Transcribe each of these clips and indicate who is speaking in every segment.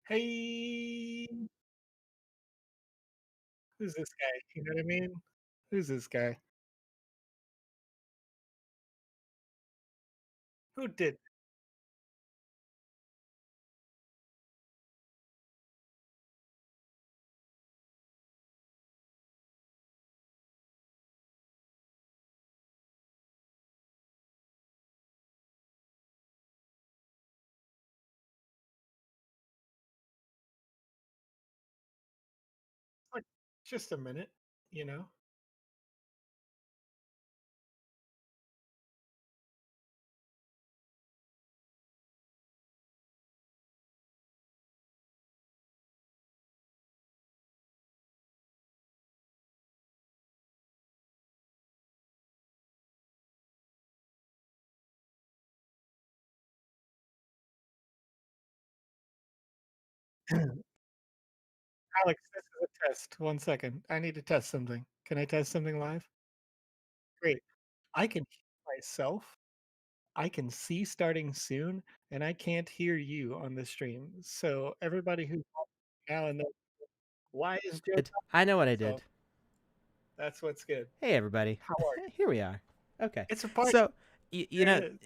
Speaker 1: Hey, who's this guy? You know what I mean? Who's this guy? Who did like just a minute, you know? Alex, this is a test. 1 second. I need to test something. Can I test something live? Great. I can hear myself. I can see starting soon, and I can't hear you on the stream. So everybody who's watching now and then, why is Joe
Speaker 2: I know
Speaker 1: talking
Speaker 2: what
Speaker 1: to
Speaker 2: I did.
Speaker 1: himself? That's what's good.
Speaker 2: Hey, everybody.
Speaker 1: How are you?
Speaker 2: Here we are. Okay.
Speaker 1: It's a party.
Speaker 2: So,
Speaker 1: There it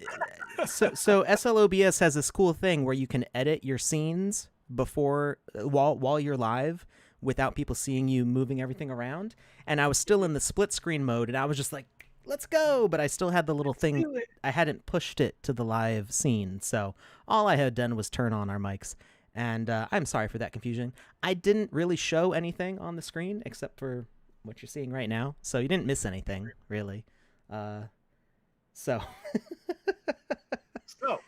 Speaker 1: is.
Speaker 2: so SLOBS has this cool thing where you can edit your scenes before while you're live without people seeing you moving everything around. And I was still in the split screen mode, and I was just like, "Let's go!" But I still had the little
Speaker 1: Let's
Speaker 2: thing.
Speaker 1: do it.
Speaker 2: I hadn't pushed it to the live scene, so all I had done was turn on our mics. And I'm sorry for that confusion. I didn't really show anything on the screen except for what you're seeing right now, so you didn't miss anything really. Uh, so
Speaker 1: So,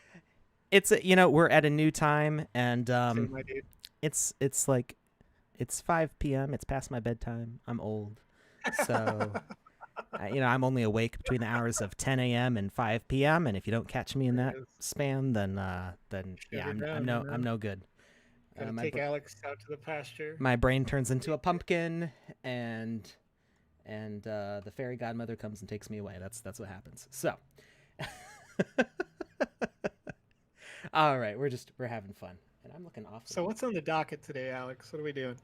Speaker 2: it's we're at a new time, and
Speaker 1: say my dude.
Speaker 2: it's like it's 5 p.m. It's past my bedtime. I'm old, so I'm only awake between the hours of 10 a.m. and 5 p.m. And if you don't catch me in
Speaker 1: There
Speaker 2: that
Speaker 1: it is.
Speaker 2: span, then
Speaker 1: Shut
Speaker 2: yeah,
Speaker 1: her
Speaker 2: I'm
Speaker 1: down,
Speaker 2: no I'm no good.
Speaker 1: Gotta
Speaker 2: My
Speaker 1: take Alex out to the pasture.
Speaker 2: my brain turns into a pumpkin, and the fairy godmother comes and takes me away. That's what happens. So, all right, we're having fun, and I'm looking awfully
Speaker 1: So
Speaker 2: good.
Speaker 1: what's on the docket today, Alex? What are we doing?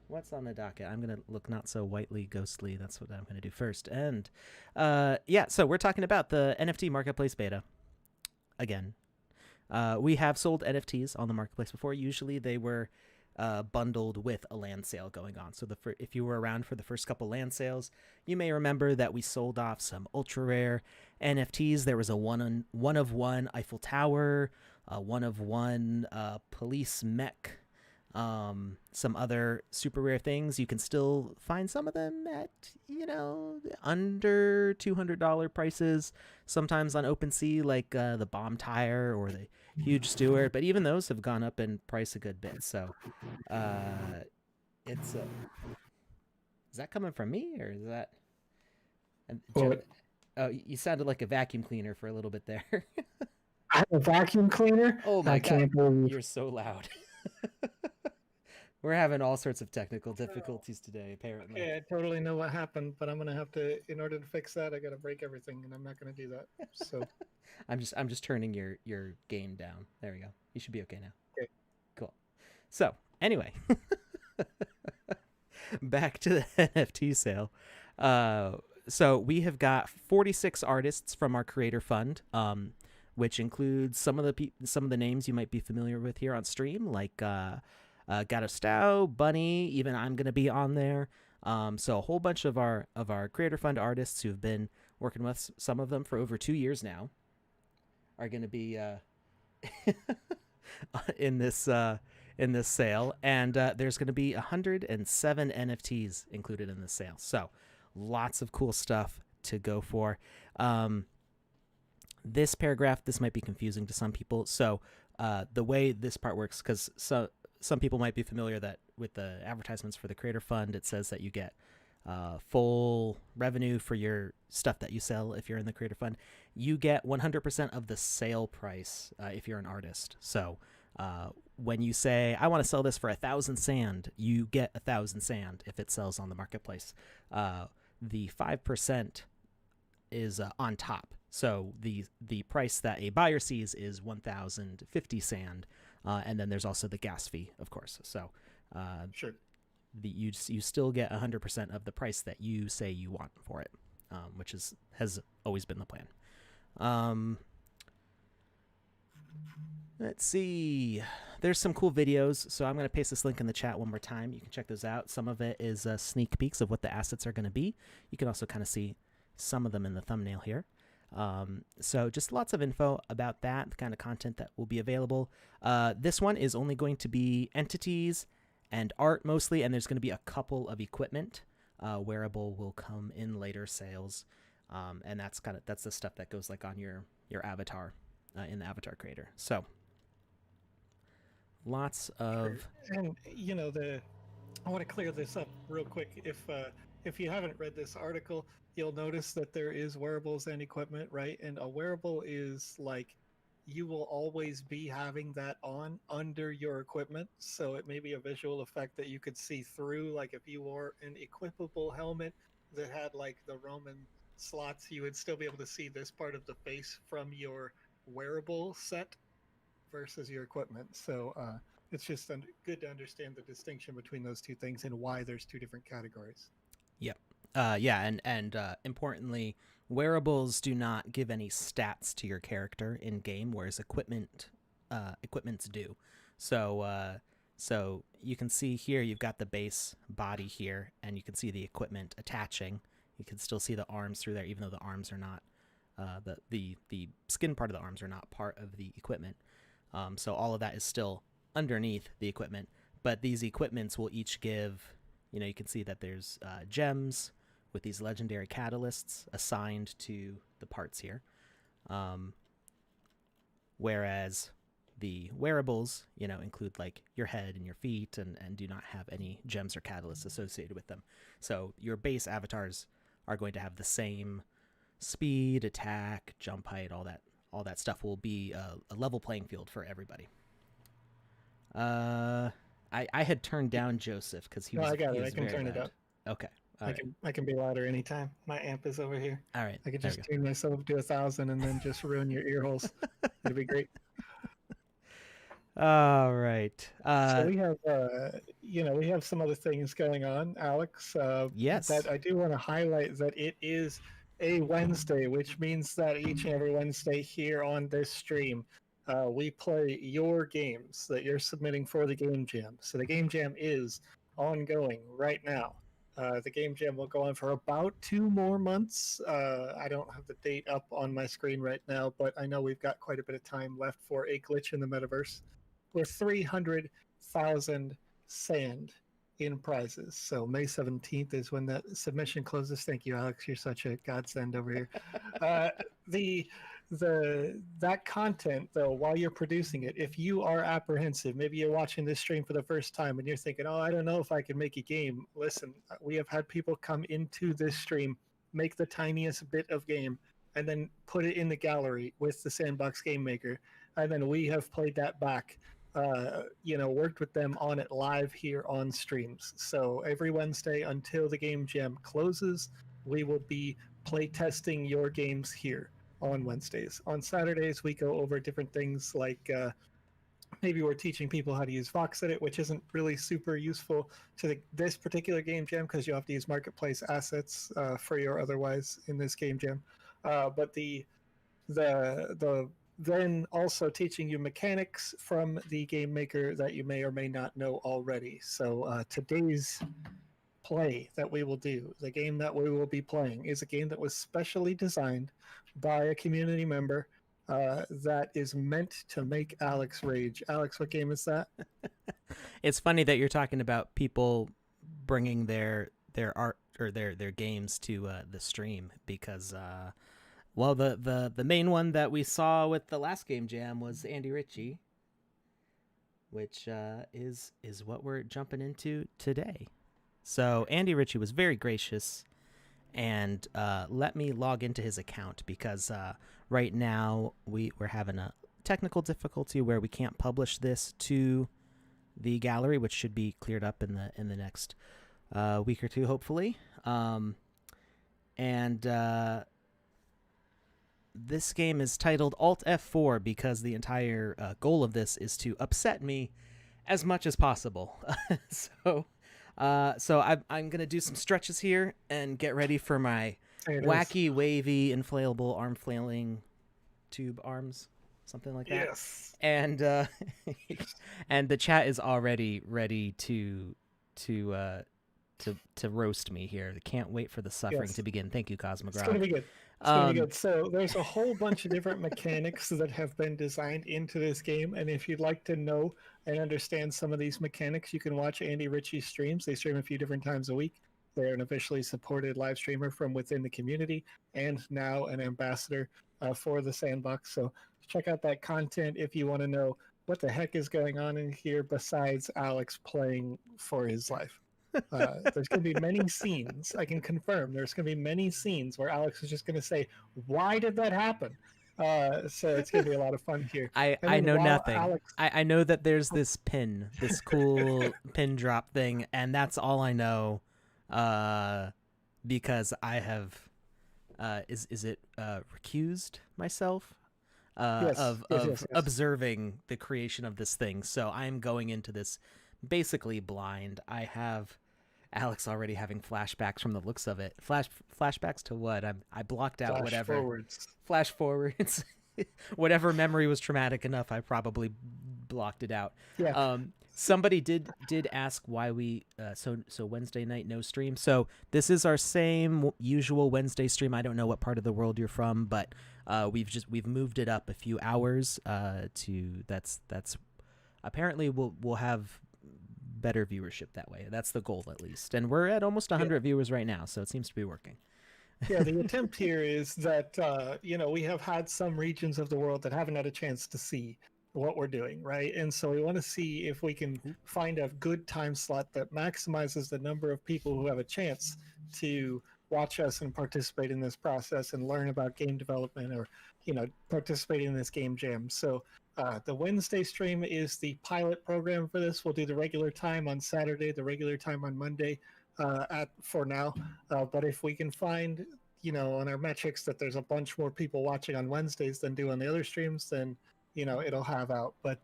Speaker 2: What's on the docket? I'm gonna look not so whitely ghostly. That's what I'm gonna do first. And yeah, so we're talking about the NFT marketplace beta again. We have sold NFTs on the marketplace before. Usually they were bundled with a land sale going on. So if you were around for the first couple land sales, you may remember that we sold off some ultra rare NFTs. There was a one of one Eiffel Tower, one of one police mech, some other super rare things. You can still find some of them at under $200 prices. Sometimes on OpenSea, like the Bomb Tire or the Huge Stewart, but even those have gone up in price a good bit. So it's is that coming from me, or is that Joe?
Speaker 1: What?
Speaker 2: Oh, you sounded like a vacuum cleaner for a little bit there.
Speaker 1: I have a vacuum cleaner.
Speaker 2: Oh
Speaker 1: I
Speaker 2: my god,
Speaker 1: can't believe.
Speaker 2: you're so loud. We're having all sorts of technical difficulties today, apparently.
Speaker 1: Okay, I totally know what happened, but I'm gonna have to, in order to fix that, I gotta break everything, and I'm not gonna do that. So,
Speaker 2: I'm just turning your gain down. There we go. You should be okay now.
Speaker 1: okay.
Speaker 2: Cool. So anyway, back to the NFT sale. So we have got 46 artists from our creator fund, which includes some of the names you might be familiar with here on stream, like Gato Stow, Bunny. Even I'm gonna be on there. So a whole bunch of our creator fund artists who've been working with some of them for over 2 years now are going to be in this sale, and there's going to be 107 NFTs included in this sale. So lots of cool stuff to go for. This paragraph, this might be confusing to some people. So the way this part works, because some people might be familiar that with the advertisements for the Creator Fund, it says that you get full revenue for your stuff that you sell if you're in the Creator Fund. You get 100% of the sale price if you're an artist. So when you say, I want to sell this for 1,000 sand, you get 1,000 sand if it sells on the marketplace. The 5% is on top. So the price that a buyer sees is 1,050 sand, and then there's also the gas fee, of course. So
Speaker 1: Sure.
Speaker 2: you still get 100% of the price that you say you want for it, which has always been the plan. Let's see. There's some cool videos, so I'm going to paste this link in the chat one more time. You can check those out. Some of it is sneak peeks of what the assets are going to be. You can also kind of see some of them in the thumbnail here. So just lots of info about that, the kind of content that will be available. This one is only going to be entities and art mostly, and there's going to be a couple of equipment. Wearable will come in later sales, and that's the stuff that goes like on your avatar in the avatar creator. So lots of
Speaker 1: And I want to clear this up real quick. If you haven't read this article, you'll notice that there is wearables and equipment, right? And a wearable is like you will always be having that on under your equipment. So it may be a visual effect that you could see through. Like if you wore an equipable helmet that had like the Roman slots, you would still be able to see this part of the face from your wearable set versus your equipment. So it's just good to understand the distinction between those two things and why there's two different categories.
Speaker 2: Yep. And importantly, wearables do not give any stats to your character in game, whereas equipments do. So you can see here you've got the base body here, and you can see the equipment attaching. You can still see the arms through there, even though the arms are not the skin part of the arms are not part of the equipment. So all of that is still underneath the equipment, but these equipments will each give, you can see that there's gems with these legendary catalysts assigned to the parts here. Whereas the wearables, include like your head and your feet and do not have any gems or catalysts associated with them. So your base avatars are going to have the same speed, attack, jump height, all that stuff will be a level playing field for everybody. I had turned down Joseph because he was.
Speaker 1: I got
Speaker 2: he
Speaker 1: it. I
Speaker 2: was
Speaker 1: can
Speaker 2: very
Speaker 1: turn it
Speaker 2: loud.
Speaker 1: up.
Speaker 2: Okay.
Speaker 1: I can be louder anytime. My amp is over here.
Speaker 2: All right.
Speaker 1: I could just tune myself to 1,000 and then just ruin your ear holes. It'd be great.
Speaker 2: All right.
Speaker 1: So we have, we have some other things going on, Alex.
Speaker 2: Yes.
Speaker 1: But I do want to highlight that it is a Wednesday, which means that each and every Wednesday here on this stream, we play your games that you're submitting for the Game Jam. So the Game Jam is ongoing right now. The Game Jam will go on for about 2 more months. I don't have the date up on my screen right now, but I know we've got quite a bit of time left for a glitch in the metaverse. We're 300,000 sand in prizes. So May 17th is when that submission closes. Thank you, Alex. You're such a godsend over here. That content though, while you're producing it, if you are apprehensive, maybe you're watching this stream for the first time and you're thinking, oh, I don't know if I can make a game. Listen, we have had people come into this stream, make the tiniest bit of game, and then put it in the gallery with the Sandbox game maker. And then we have played that back. Worked with them on it live here on streams. So every Wednesday until the Game Jam closes, we will be play testing your games here on Wednesdays. On Saturdays, we go over different things like maybe we're teaching people how to use VoxEdit, which isn't really super useful to this particular Game Jam because you have to use marketplace assets free or otherwise in this Game Jam. But the then also teaching you mechanics from the game maker that you may or may not know already. So today's play that we will do, the game that we will be playing, is a game that was specially designed by a community member that is meant to make Alex rage. Alex, what game is that?
Speaker 2: It's funny that you're talking about people bringing their art or their games to the stream because well, the main one that we saw with the last Game Jam was Andy Ritchie, which is what we're jumping into today. So Andy Ritchie was very gracious and let me log into his account because right now we're having a technical difficulty where we can't publish this to the gallery, which should be cleared up in the next week or two, hopefully. This game is titled Alt F4 because the entire goal of this is to upset me as much as possible. so, I'm gonna do some stretches here and get ready for my
Speaker 1: There it is.
Speaker 2: wacky, wavy, inflatable arm flailing tube arms, something like that.
Speaker 1: Yes.
Speaker 2: And and the chat is already ready to uh, to roast me here. Can't wait for the suffering
Speaker 1: Yes.
Speaker 2: to begin. Thank you,
Speaker 1: It's going
Speaker 2: Cosmograph.
Speaker 1: to be good. It's going to be good. So there's a whole bunch of different mechanics that have been designed into this game, and if you'd like to know and understand some of these mechanics, you can watch Andy Ritchie's streams. They stream a few different times a week. They're an officially supported live streamer from within the community, and now an ambassador for the Sandbox. So check out that content if you want to know what the heck is going on in here besides Alex playing for his life. There's going to be many scenes. I can confirm there's going to be many scenes where Alex is just going to say, "Why did that happen?" So it's going to be a lot of fun here. And
Speaker 2: I
Speaker 1: then
Speaker 2: know
Speaker 1: while
Speaker 2: nothing.
Speaker 1: Alex,
Speaker 2: I know that there's this pin, this cool pin drop thing, and that's all I know. Because I have, is it recused myself
Speaker 1: yes,
Speaker 2: of
Speaker 1: yes, yes, yes.
Speaker 2: observing the creation of this thing. So I'm going into this basically blind. I have Alex already having flashbacks from the looks of it. Flashbacks to what? I blocked out
Speaker 1: Flash
Speaker 2: whatever.
Speaker 1: forwards.
Speaker 2: Flash forwards. Whatever memory was traumatic enough, I probably blocked it out.
Speaker 1: Yeah.
Speaker 2: Somebody did ask why we so Wednesday night no stream. So this is our same usual Wednesday stream. I don't know what part of the world you're from, but we've moved it up a few hours to that's apparently we'll have better viewership that way. That's the goal at least. And we're at almost 100 viewers right now, so it seems to be working.
Speaker 1: Yeah, the attempt here is that we have had some regions of the world that haven't had a chance to see what we're doing, right? And so we want to see if we can find a good time slot that maximizes the number of people who have a chance to watch us and participate in this process and learn about game development or participate in this game jam. So the Wednesday stream is the pilot program for this. We'll do the regular time on Saturday, the regular time on Monday for now. But if we can find, on our metrics that there's a bunch more people watching on Wednesdays than do on the other streams, then, it'll have out. But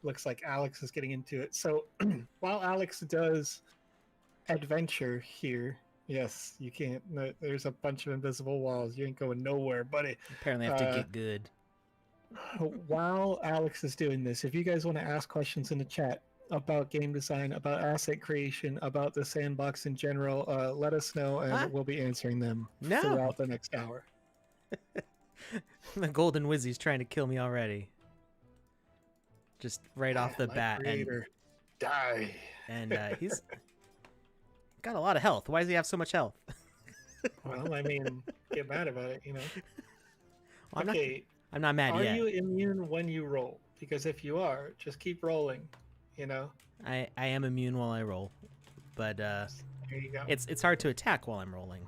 Speaker 1: looks like Alex is getting into it. So while Alex does adventure here, yes, you can't. No, there's a bunch of invisible walls. You ain't going nowhere, buddy.
Speaker 2: Apparently, I have to get good.
Speaker 1: While Alex is doing this, if you guys want to ask questions in the chat about game design, about asset creation, about the sandbox in general, let us know and we'll be answering them throughout the next hour.
Speaker 2: The Golden Wizzy's trying to kill me already. Just right off the bat.
Speaker 1: Creator, die.
Speaker 2: And he's got a lot of health. Why does he have so much health?
Speaker 1: Well, I mean, get mad about it,
Speaker 2: Well,
Speaker 1: okay.
Speaker 2: I'm not mad yet.
Speaker 1: Are you immune when you roll? Because if you are, just keep rolling,
Speaker 2: I am immune while I roll. But
Speaker 1: there you go.
Speaker 2: It's hard to attack while I'm rolling,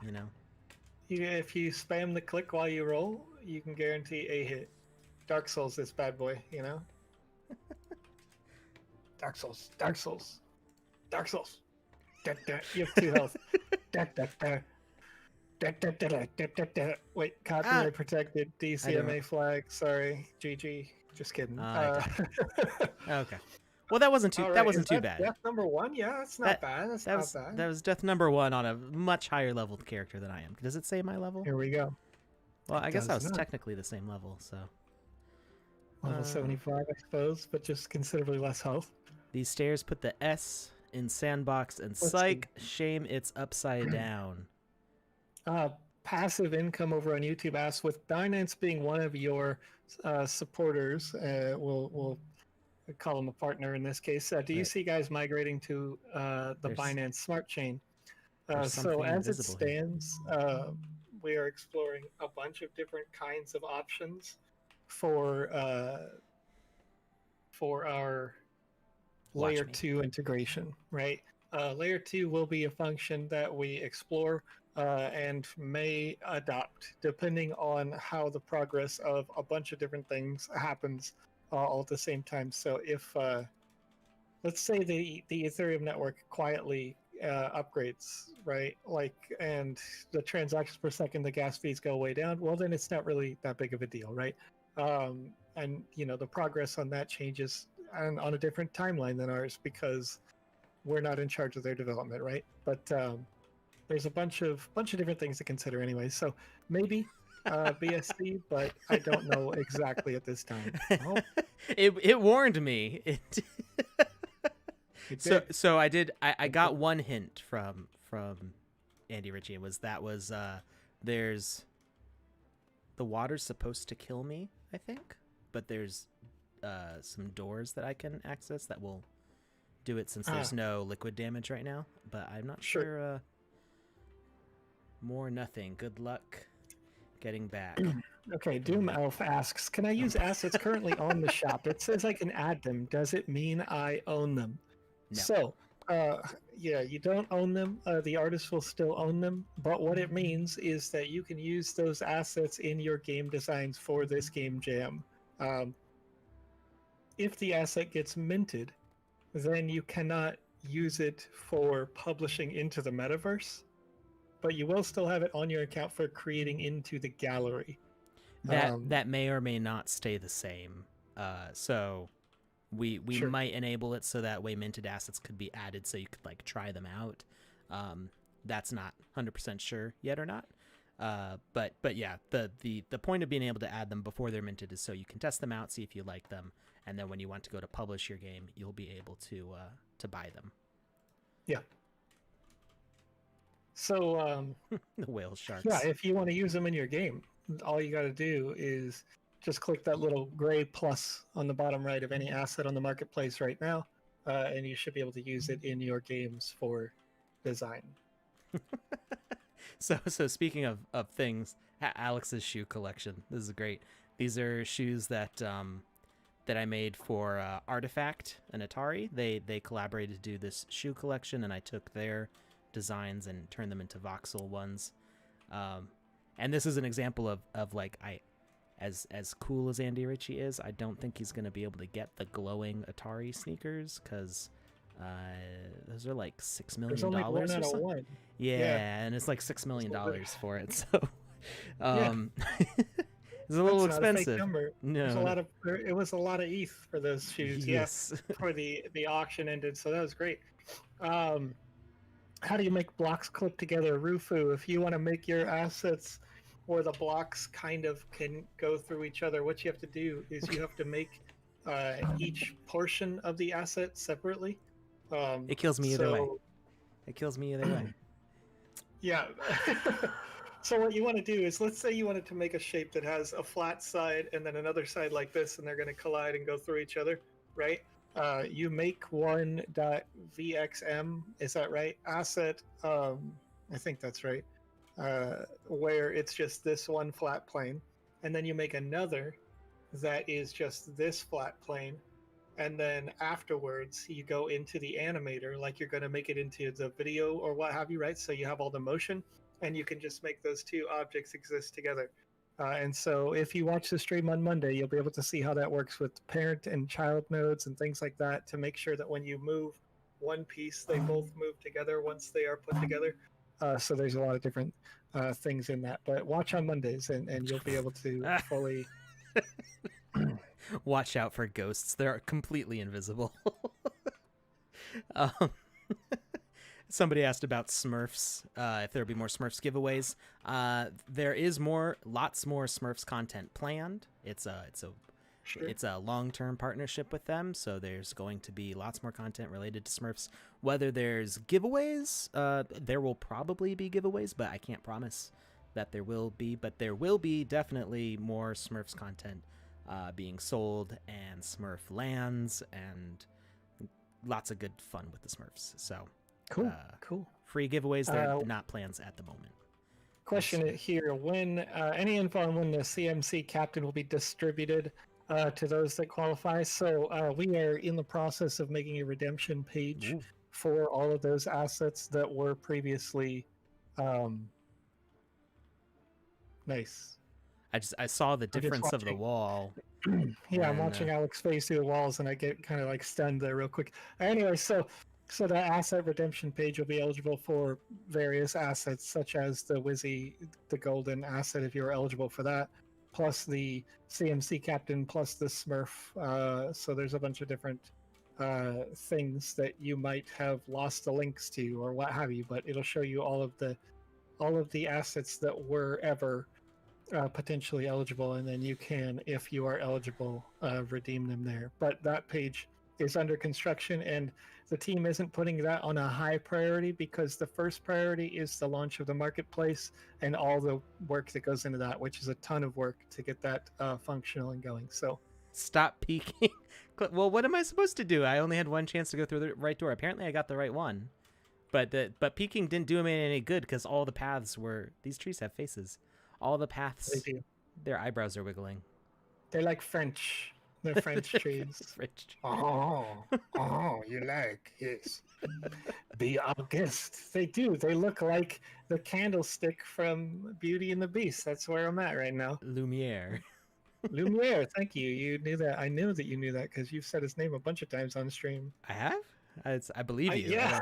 Speaker 1: If you spam the click while you roll, you can guarantee a hit. Dark Souls, this bad boy, Dark Souls, Dark Souls, Dark Souls. You have 2 health. Wait, copyright protected, DCMA flag. Sorry, GG. Just kidding.
Speaker 2: Okay. Well, that wasn't too.
Speaker 1: Right,
Speaker 2: that wasn't too bad.
Speaker 1: Death number 1. Yeah, that's not bad. That's not bad.
Speaker 2: That was death number 1 on a much higher leveled character than I am. Does it say my level?
Speaker 1: Here we go.
Speaker 2: Well, I guess I was technically the same level, so.
Speaker 1: Level 75, I suppose, but just considerably less health.
Speaker 2: These stairs put the S in Sandbox and psych. Shame it's upside down.
Speaker 1: Passive income over on YouTube asks, with Binance being one of your supporters, we'll call them a partner in this case. Do you see guys migrating to the Binance Smart Chain? So as it stands, we are exploring a bunch of different kinds of options for our layer 2 integration, right? Layer 2 will be a function that we explore and may adopt depending on how the progress of a bunch of different things happens all at the same time. So if let's say the Ethereum network quietly upgrades, right? Like, and the transactions per second, the gas fees go way down. Well, then it's not really that big of a deal, right? And the progress on that changes on a different timeline than ours because we're not in charge of their development, right? But there's a bunch of different things to consider, anyway. So maybe BSC, but I don't know exactly at this time. Oh,
Speaker 2: it warned me.
Speaker 1: it
Speaker 2: So
Speaker 1: did.
Speaker 2: so I got one hint from Andy Ritchie. Was there's the water's supposed to kill me, I think, but there's some doors that I can access that will do it since there's no liquid damage right now. But I'm not
Speaker 1: Sure.
Speaker 2: sure. More nothing. Good luck getting back.
Speaker 1: Okay, Doom Elf asks, can I use assets currently on the shop? It says I can add them. Does it mean I own them?
Speaker 2: No.
Speaker 1: So, yeah, you don't own them. The artist will still own them. But what it means is that you can use those assets in your game designs for this game jam. If the asset gets minted, then you cannot use it for publishing into the metaverse, but you will still have it on your account for creating into the gallery.
Speaker 2: That may or may not stay the same. So we
Speaker 1: Sure.
Speaker 2: might enable it so that way minted assets could be added so you could like try them out. That's not 100% sure yet or not. But yeah, the point of being able to add them before they're minted is so you can test them out, see if you like them, and then when you want to go to publish your game, you'll be able to buy them.
Speaker 1: Yeah. So
Speaker 2: The whale sharks.
Speaker 1: yeah, if you want to use them in your game, all you got to do is just click that little gray plus on the bottom right of any asset on the marketplace right now, and you should be able to use it in your games for design.
Speaker 2: So speaking of things, Alex's shoe collection. This is great. These are shoes that that I made for Artifact and Atari. They collaborated to do this shoe collection, and I took their designs and turned them into voxel ones. And this is an example of like as cool as Andy Ritchie is, I don't think he's gonna be able to get the glowing Atari sneakers because those are like $6 million
Speaker 1: There's only one
Speaker 2: or
Speaker 1: out of
Speaker 2: something.
Speaker 1: one.
Speaker 2: Yeah, and it's like $6 million for it. So
Speaker 1: Yeah.
Speaker 2: it's a little
Speaker 1: That's not a fake
Speaker 2: expensive.
Speaker 1: number. There's a
Speaker 2: No.
Speaker 1: lot of it was a lot of ETH for those shoes.
Speaker 2: Yes.
Speaker 1: Yeah, before the auction ended, so that was great. How do you make blocks clip together, Rufu? If you want to make your assets where the blocks kind of can go through each other, what you have to do is you have to make each portion of the asset separately.
Speaker 2: It kills me either way. It kills me either way.
Speaker 1: Yeah. So what you want to do is, let's say you wanted to make a shape that has a flat side and then another side like this, and they're going to collide and go through each other, right? You make one.vxm, is that right? Asset, I think that's right, where it's just this one flat plane, and then you make another that is just this flat plane, and then afterwards you go into the animator like you're going to make it into the video or what have you, right? So you have all the motion, and you can just make those two objects exist together. And so if you watch the stream on Monday, you'll be able to see how that works with parent and child nodes and things like that to make sure that when you move one piece, they both move together once they are put together. So there's a lot of different things in that. But watch on Mondays and you'll be able to fully...
Speaker 2: Watch out for ghosts. They're completely invisible. um, Somebody asked about Smurfs, if there would be more Smurfs giveaways. There is lots more Smurfs content planned. It's a long-term partnership with them, so there's going to be lots more content related to Smurfs. Whether there's giveaways, there will probably be giveaways, but I can't promise that there will be. But there will be definitely more Smurfs content being sold, and Smurf lands, and lots of good fun with the Smurfs. So.
Speaker 1: Cool.
Speaker 2: Free giveaways, they're not plans at the moment.
Speaker 1: Question here: when any info on when the CMC captain will be distributed to those that qualify? So we are in the process of making a redemption page for all of those assets that were previously nice.
Speaker 2: I saw the difference of the wall.
Speaker 1: Yeah, I'm watching Alex face through the walls, and I get kind of like stunned there real quick. Anyway, so So the asset redemption page will be eligible for various assets, such as the Wizzy, the golden asset, if you're eligible for that, plus the CMC captain, plus the Smurf. So there's a bunch of different things that you might have lost the links to or what have you, but it'll show you all of the assets that were ever potentially eligible, and then you can, if you are eligible, redeem them there. But that page is under construction, and the team isn't putting that on a high priority because the first priority is the launch of the marketplace and all the work that goes into that, which is a ton of work to get that functional and going. So
Speaker 2: Stop peeking. Well, what am I supposed to do? I only had one chance to go through the right door. Apparently, I got the right one. But peeking didn't do me any good because all the paths were. These trees have faces. All the
Speaker 1: they
Speaker 2: paths,
Speaker 1: do.
Speaker 2: their eyebrows are wiggling.
Speaker 1: They're like French. They're French trees.
Speaker 2: French trees.
Speaker 1: Oh, oh, you like, yes. Be our guest. They do. They look like the candlestick from Beauty and the Beast. That's where I'm at right now.
Speaker 2: Lumiere.
Speaker 1: Lumiere, thank you. You knew that. I knew that you knew that because you've said his name a bunch of times on stream.
Speaker 2: I have. I believe you.
Speaker 1: Yeah.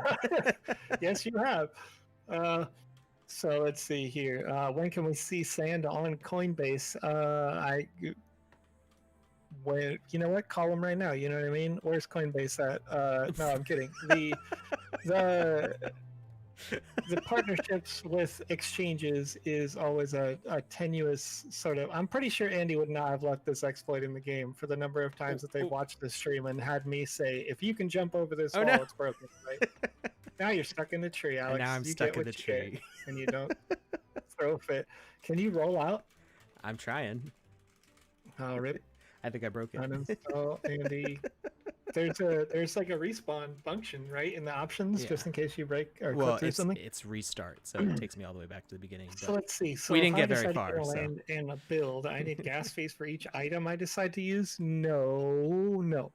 Speaker 1: Yes, you have. So let's see here. When can we see sand on Coinbase? When you know what? Call them right now. You know what I mean? Where's Coinbase at? No, I'm kidding. The the partnerships with exchanges is always a tenuous sort of. I'm pretty sure Andy would not have left this exploit in the game for the number of times that they've watched the stream and had me say, "If you can jump over this wall, it's broken." Right? Now you're stuck in the tree, Alex.
Speaker 2: And now I'm
Speaker 1: you
Speaker 2: stuck
Speaker 1: get
Speaker 2: in
Speaker 1: what
Speaker 2: the
Speaker 1: you get,
Speaker 2: tree.
Speaker 1: and you don't throw a fit. Can you roll out?
Speaker 2: I'm trying.
Speaker 1: Rip.
Speaker 2: I think I broke it.
Speaker 1: Uninstall Andy. There's like a respawn function, right, in the options,
Speaker 2: Yeah.
Speaker 1: just in case you break or
Speaker 2: Well,
Speaker 1: click through something.
Speaker 2: it's restart, so it takes me all the way back to the beginning.
Speaker 1: So let's see. So
Speaker 2: we
Speaker 1: if
Speaker 2: didn't
Speaker 1: I
Speaker 2: get very
Speaker 1: decide
Speaker 2: far,
Speaker 1: to get a
Speaker 2: so.
Speaker 1: land and a build, I need gas fees for each item I decide to use. No.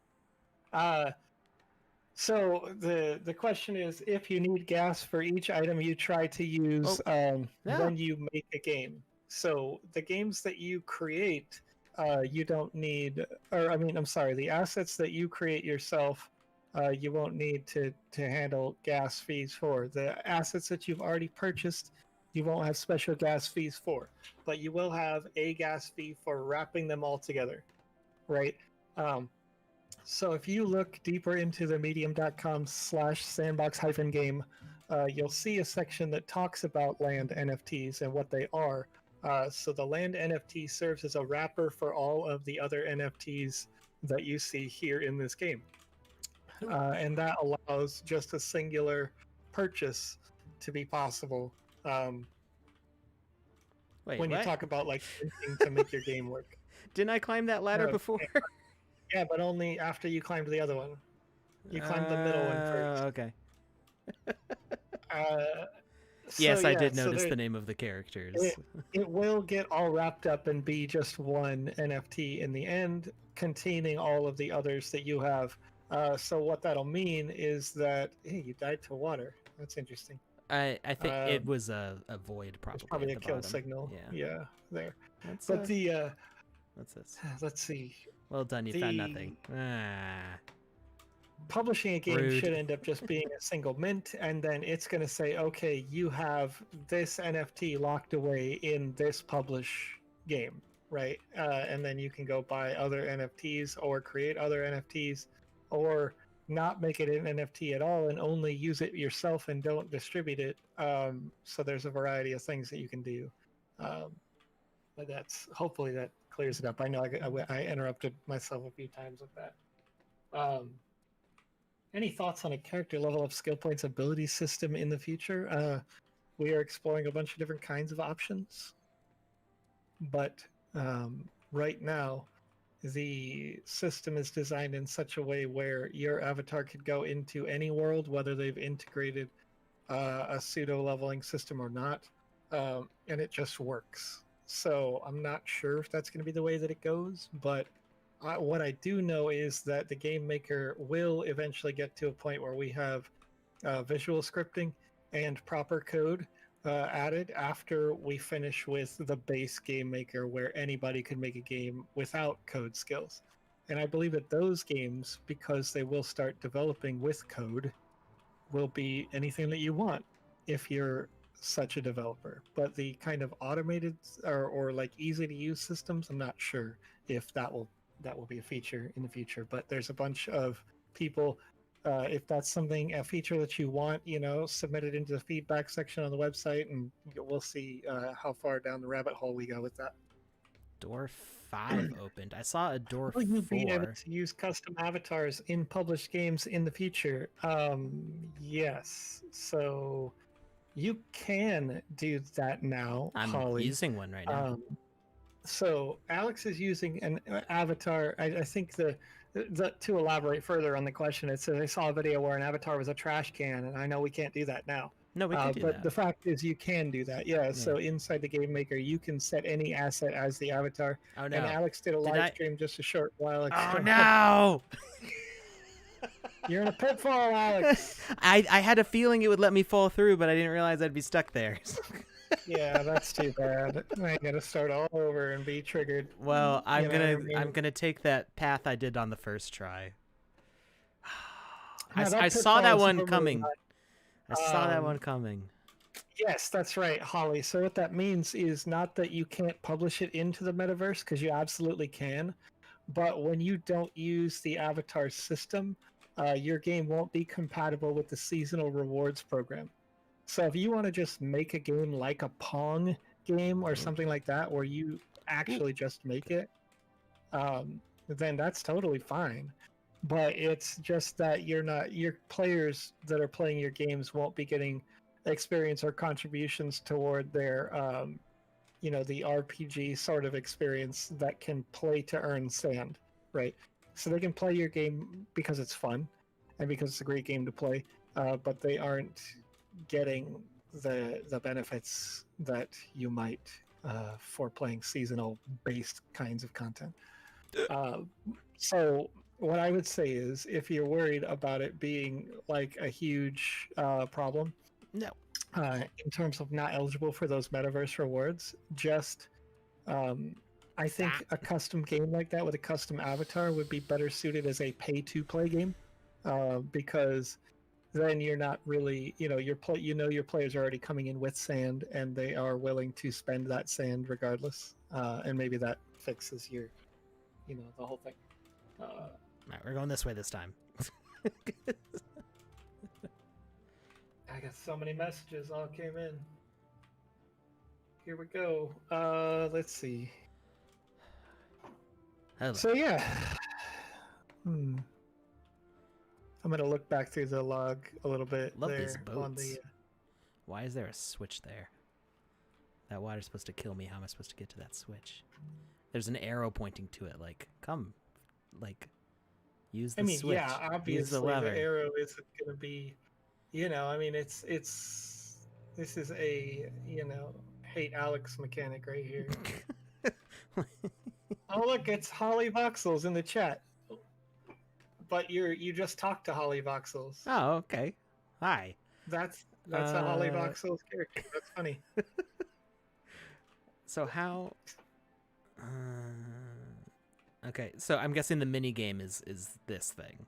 Speaker 1: So the question is, if you need gas for each item you try to use
Speaker 2: Yeah.
Speaker 1: when you make a game. So the games that you create, you don't need, or I mean, I'm sorry, the assets that you create yourself, you won't need to handle gas fees for. The assets that you've already purchased, you won't have special gas fees for, but you will have a gas fee for wrapping them all together, right? So if you look deeper into the medium.com/sandbox-game, you'll see a section that talks about land NFTs and what they are. So the land NFT serves as a wrapper for all of the other NFTs that you see here in this game. And that allows just a singular purchase to be possible.
Speaker 2: Wait,
Speaker 1: when
Speaker 2: what?
Speaker 1: you talk about like linking to make your game work.
Speaker 2: Didn't I climb that ladder before?
Speaker 1: Yeah, but only after you climbed the other one. You climbed the middle one first.
Speaker 2: Okay.
Speaker 1: Yes,
Speaker 2: I did notice the name of the characters.
Speaker 1: It will get all wrapped up and be just one NFT in the end, containing all of the others that you have. So what that'll mean is that, hey, you died to water. That's interesting.
Speaker 2: I think it was a void, probably
Speaker 1: a kill signal. Yeah, there. But
Speaker 2: what's this?
Speaker 1: Let's see.
Speaker 2: Well done, you found nothing.
Speaker 1: Publishing a game
Speaker 2: Rude.
Speaker 1: should end up just being a single mint, and then it's going to say, okay, you have this NFT locked away in this publish game, right? And then you can go buy other NFTs or create other NFTs, or not make it an NFT at all and only use it yourself and don't distribute it. So there's a variety of things that you can do. But hopefully that clears it up. I know I interrupted myself a few times with that. Any thoughts on a character level of skill points ability system in the future? We are exploring a bunch of different kinds of options, but right now the system is designed in such a way where your avatar could go into any world, whether they've integrated a pseudo leveling system or not, and it just works. So I'm not sure if that's going to be the way that it goes, but what I do know is that the game maker will eventually get to a point where we have visual scripting and proper code added after we finish with the base game maker, where anybody could make a game without code skills. And I believe that those games, because they will start developing with code, will be anything that you want if you're such a developer. But the kind of automated or like easy to use systems, I'm not sure if that will be a feature in the future. But there's a bunch of people. If that's a feature that you want, submit it into the feedback section on the website, and we'll see how far down the rabbit hole we go with that.
Speaker 2: Door 5 opened. I saw a door
Speaker 1: Will you be able
Speaker 2: 4.
Speaker 1: to use custom avatars in published games in the future? Yes. So you can do that now,
Speaker 2: I'm
Speaker 1: Holly.
Speaker 2: using one right now.
Speaker 1: So Alex is using an avatar. I think to elaborate further on the question, it says I saw a video where an avatar was a trash can, and I know we can't do that now.
Speaker 2: No, we can do
Speaker 1: But
Speaker 2: that.
Speaker 1: the fact is, you can do that. Yeah. So inside the Game Maker, you can set any asset as the avatar.
Speaker 2: Oh no.
Speaker 1: And Alex did a live stream just a short while ago.
Speaker 2: Oh no!
Speaker 1: You're in a pitfall, Alex.
Speaker 2: I had a feeling it would let me fall through, but I didn't realize I'd be stuck there.
Speaker 1: Yeah, that's too bad. I gotta start all over and be triggered.
Speaker 2: Well, I'm
Speaker 1: mean?
Speaker 2: gonna take that path I did on the first try.
Speaker 1: No,
Speaker 2: I saw that one coming.
Speaker 1: not-
Speaker 2: I saw that one coming.
Speaker 1: Yes, that's right, Holly. So what that means is not that you can't publish it into the metaverse, because you absolutely can, but when you don't use the avatar system, your game won't be compatible with the seasonal rewards program. So if you want to just make a game like a Pong game or something like that, where you actually just make it, then that's totally fine. But it's just that your players that are playing your games won't be getting experience or contributions toward their the RPG sort of experience that can play to earn sand, right? So they can play your game because it's fun and because it's a great game to play, but they aren't getting the benefits that you might for playing seasonal based kinds of content. So what I would say is, if you're worried about it being like a huge problem,
Speaker 2: No.
Speaker 1: in terms of not eligible for those metaverse rewards, just I think a custom game like that with a custom avatar would be better suited as a pay-to-play game, because then you're not really, your players are already coming in with sand, and they are willing to spend that sand regardless, and maybe that fixes your, the whole thing.
Speaker 2: Right, we're going this way this time.
Speaker 1: I got so many messages all came in. Here we go. Let's see.
Speaker 2: Hello.
Speaker 1: So yeah. I'm gonna look back through the log a little bit.
Speaker 2: Love
Speaker 1: there
Speaker 2: these boats.
Speaker 1: on the.
Speaker 2: Why is there a switch there? That water's supposed to kill me. How am I supposed to get to that switch? There's an arrow pointing to it. Like, come, like, use the switch.
Speaker 1: Yeah, obviously
Speaker 2: use the lever.
Speaker 1: the arrow isn't gonna be. It's this is a hate Alex mechanic right here. Oh look, it's Holly Voxels in the chat. But you just talked to Holly Voxels.
Speaker 2: Oh, okay. Hi.
Speaker 1: That's a Holly Voxels character. That's funny.
Speaker 2: So how? Okay, so I'm guessing the mini game is this thing.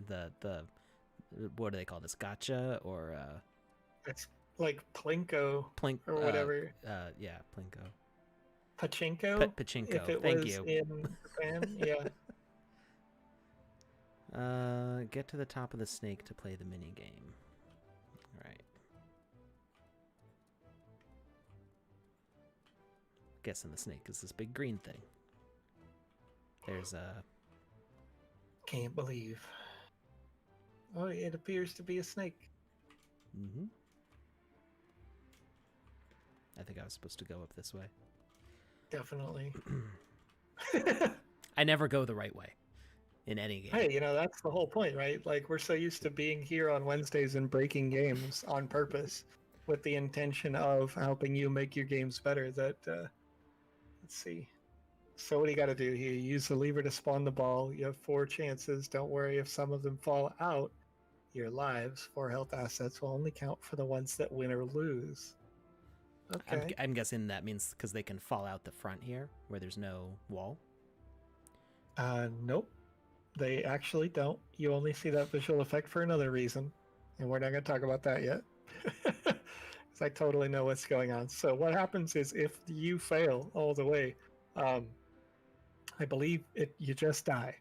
Speaker 2: The what do they call this? Gotcha or
Speaker 1: It's like Plinko
Speaker 2: Plink
Speaker 1: or whatever.
Speaker 2: Yeah, Plinko.
Speaker 1: Pachinko.
Speaker 2: Pachinko.
Speaker 1: If it
Speaker 2: Thank
Speaker 1: was
Speaker 2: you.
Speaker 1: in Japan, yeah.
Speaker 2: Get to the top of the snake to play the mini game. Right. Guessing the snake is this big green thing. There's a.
Speaker 1: Can't believe. Oh, it appears to be a snake.
Speaker 2: Mm-hmm. I think I was supposed to go up this way.
Speaker 1: Definitely.
Speaker 2: I never go the right way in any game.
Speaker 1: Hey, that's the whole point, right? Like, we're so used to being here on Wednesdays and breaking games on purpose with the intention of helping you make your games better that, let's see. So what do you got to do here? You use the lever to spawn the ball. You have 4 chances. Don't worry if some of them fall out. Your lives, 4 health assets, will only count for the ones that win or lose. Okay.
Speaker 2: I'm guessing that means because they can fall out the front here where there's no wall.
Speaker 1: Nope. They actually don't. You only see that visual effect for another reason. and we're not going to talk about that yet. Because I totally know what's going on. So what happens is if you fail all the way, I believe you just die.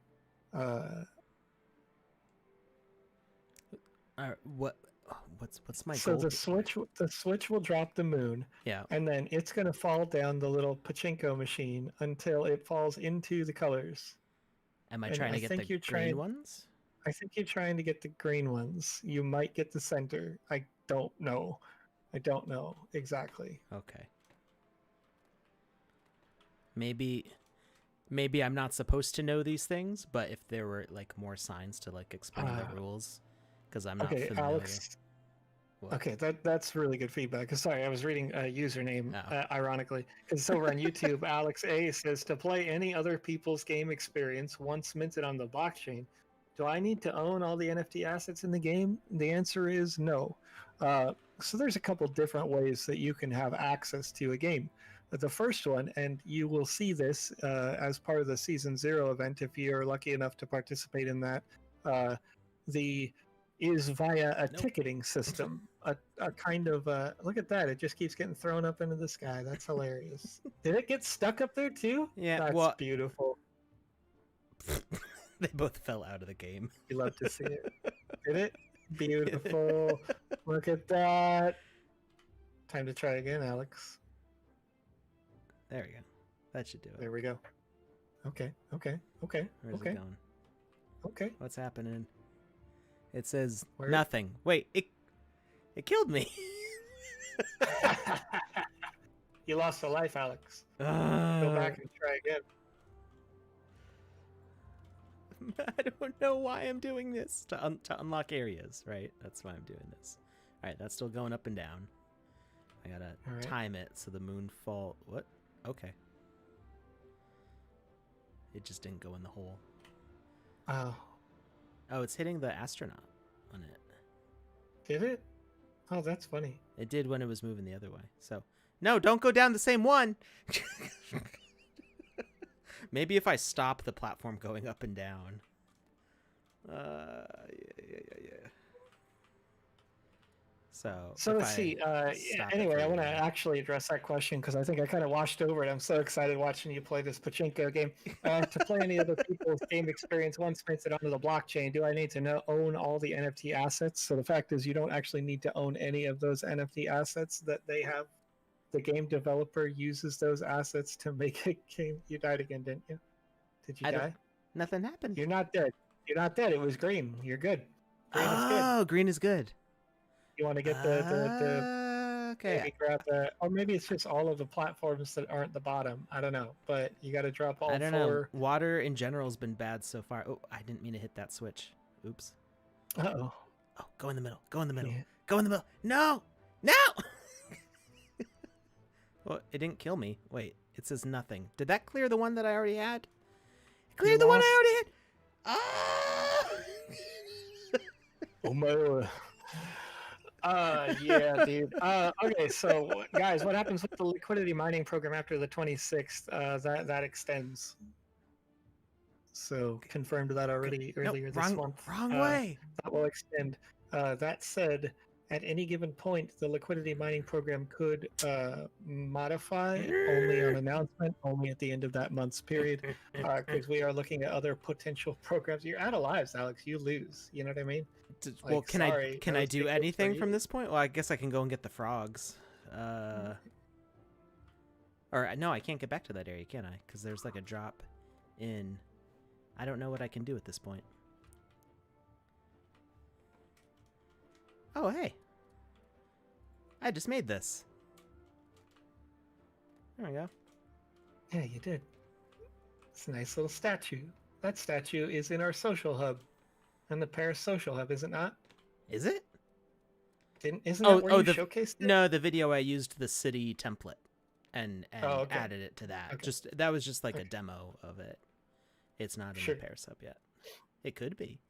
Speaker 2: What's my
Speaker 1: So
Speaker 2: goal?
Speaker 1: the switch will drop the moon,
Speaker 2: Yeah.
Speaker 1: and then it's going to fall down the little pachinko machine until it falls into the colors.
Speaker 2: Am I
Speaker 1: And
Speaker 2: trying to get the green ones?
Speaker 1: I think you're trying to get the green ones. You might get the center. I don't know. I don't know exactly.
Speaker 2: Okay. Maybe I'm not supposed to know these things, but if there were like more signs to like explain the rules, because I'm not
Speaker 1: Okay,
Speaker 2: familiar.
Speaker 1: Alex.
Speaker 2: What?
Speaker 1: Okay, that's really good feedback. Sorry, I was reading a username,
Speaker 2: Oh.
Speaker 1: ironically, because it's over on YouTube. Alex A says, to play any other people's game experience once minted on the blockchain, do I need to own all the NFT assets in the game? The answer is no. So there's a couple different ways that you can have access to a game. The first one, and you will see this as part of the Season 0 event if you're lucky enough to participate in that, the is via a ticketing system, a kind of look at that, it just keeps getting thrown up into the sky. That's hilarious. Did it get stuck up there too?
Speaker 2: Yeah.
Speaker 1: That's beautiful.
Speaker 2: They both fell out of the game.
Speaker 1: You love to see it. Did it? Beautiful. Look at that. Time to try again, Alex.
Speaker 2: There we go. That should do it.
Speaker 1: There we go. Okay.
Speaker 2: Where's it going?
Speaker 1: Okay.
Speaker 2: What's happening? It says
Speaker 1: Where?
Speaker 2: nothing. Wait, it killed me.
Speaker 1: You lost a life, Alex. Go back and try again.
Speaker 2: I don't know why I'm doing this. To unlock areas, right? That's why I'm doing this. All right, that's still going up and down. I gotta time it so the moon fall. What? Okay. It just didn't go in the hole. Oh, it's hitting the astronaut on it.
Speaker 1: Did it? Oh, that's funny.
Speaker 2: It did when it was moving the other way. So, no, don't go down the same one. Maybe if I stop the platform going up and down. Yeah. So
Speaker 1: let's see. Anyway, I want to actually address that question because I think I kind of washed over it. I'm so excited watching you play this pachinko game. To play any other people's game experience once minted onto the blockchain, do I need to own all the NFT assets? So the fact is, you don't actually need to own any of those NFT assets that they have. The game developer uses those assets to make a game. You died again, didn't you? Did you die?
Speaker 2: Nothing happened.
Speaker 1: You're not dead. You're not dead. It was green. You're good.
Speaker 2: Green is good. Oh, green is good.
Speaker 1: You want to get the okay. Maybe grab the, or maybe it's just all of the platforms that aren't the bottom. I don't know, but you got to drop all 4. I don't know.
Speaker 2: Water in general has been bad so far. Oh, I didn't mean to hit that switch. Oops.
Speaker 1: Uh-oh.
Speaker 2: Oh, go in the middle. Go in the middle. Yeah. Go in the middle. No! Well, it didn't kill me. Wait, it says nothing. Did that clear the one that I already had? It cleared the one I already had. Ah!
Speaker 1: Oh my. Yeah, dude. Okay, so guys, what happens with the liquidity mining program after the 26th? That extends. So confirmed that already earlier this month.
Speaker 2: Wrong way.
Speaker 1: That will extend. That said, at any given point, the liquidity mining program could modify only on announcement, only at the end of that month's period, because we are looking at other potential programs. You're out of lives, Alex. You lose. You know what I mean?
Speaker 2: Well, can I do anything from this point? Well, I guess I can go and get the frogs. Or no, I can't get back to that area, can I? Because there's like a drop in. I don't know what I can do at this point. Oh, hey. I just made this. There we go.
Speaker 1: Yeah, you did. It's a nice little statue. That statue is in our social hub. In the Paris social hub, is it not?
Speaker 2: Is it?
Speaker 1: Isn't that where you showcased it?
Speaker 2: No, the video I used the city template and added it to that.
Speaker 1: Okay.
Speaker 2: That was just like a demo of it. It's not in the Paris hub yet. It could be.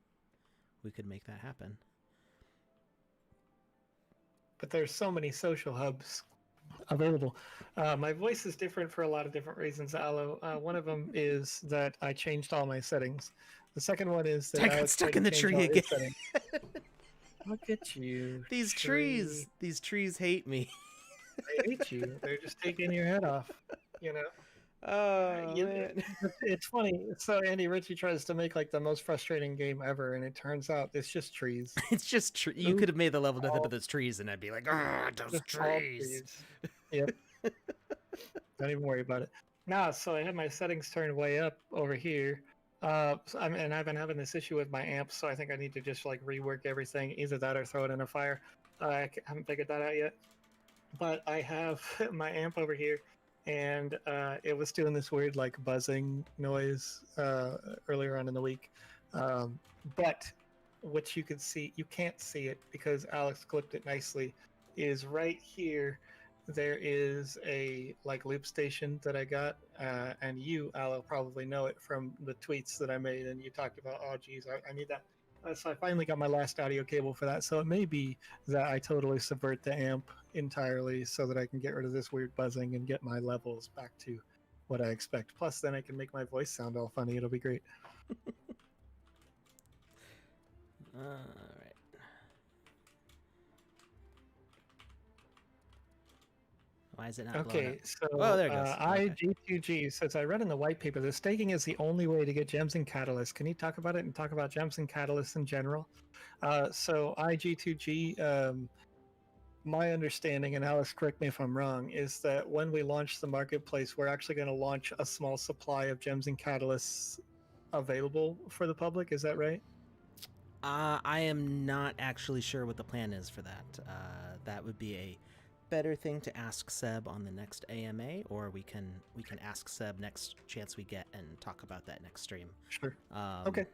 Speaker 2: We could make that happen.
Speaker 1: But there's so many social hubs available. My voice is different for a lot of different reasons, Aloe. One of them is that I changed all my settings. The second one is that
Speaker 2: I got stuck in the tree again.
Speaker 1: Look at you,
Speaker 2: These
Speaker 1: tree.
Speaker 2: trees hate me.
Speaker 1: They hate you. They're just taking your head off. You know.
Speaker 2: Oh man.
Speaker 1: It's funny. So Andy Ritchie tries to make like the most frustrating game ever, and it turns out it's just trees.
Speaker 2: It's just you
Speaker 1: Ooh,
Speaker 2: could have made the level nothing but
Speaker 1: all,
Speaker 2: those trees, and I'd be like, ah, those
Speaker 1: just all
Speaker 2: trees.
Speaker 1: trees. Yep. Don't even worry about it. Nah, so I have my settings turned way up over here. And I've been having this issue with my amp, so I think I need to just like rework everything. Either that or throw it in a fire. Haven't figured that out yet. But I have my amp over here, and it was doing this weird like buzzing noise earlier on in the week. Um, but what you can see, you can't see it because Alex clipped it nicely, is right here. There is a like loop station that I got, and you, Al, probably know it from the tweets that I made, and you talked about, oh, geez, I need that. So I finally got my last audio cable for that. So it may be that I totally subvert the amp entirely so that I can get rid of this weird buzzing and get my levels back to what I expect. Plus, then I can make my voice sound all funny. It'll be great.
Speaker 2: All right. Why is it not blowing up?
Speaker 1: Okay, so
Speaker 2: Oh, there it goes. Okay.
Speaker 1: IG2G says, I read in the white paper that staking is the only way to get gems and catalysts. Can you talk about it and talk about gems and catalysts in general? So IG2G, my understanding, and Alex, correct me if I'm wrong, is that when we launch the marketplace, we're actually going to launch a small supply of gems and catalysts available for the public. Is that right?
Speaker 2: I am not actually sure what the plan is for that. That would be a better thing to ask Seb on the next AMA, or we can ask Seb next chance we get and talk about that next stream.
Speaker 1: Sure. Okay.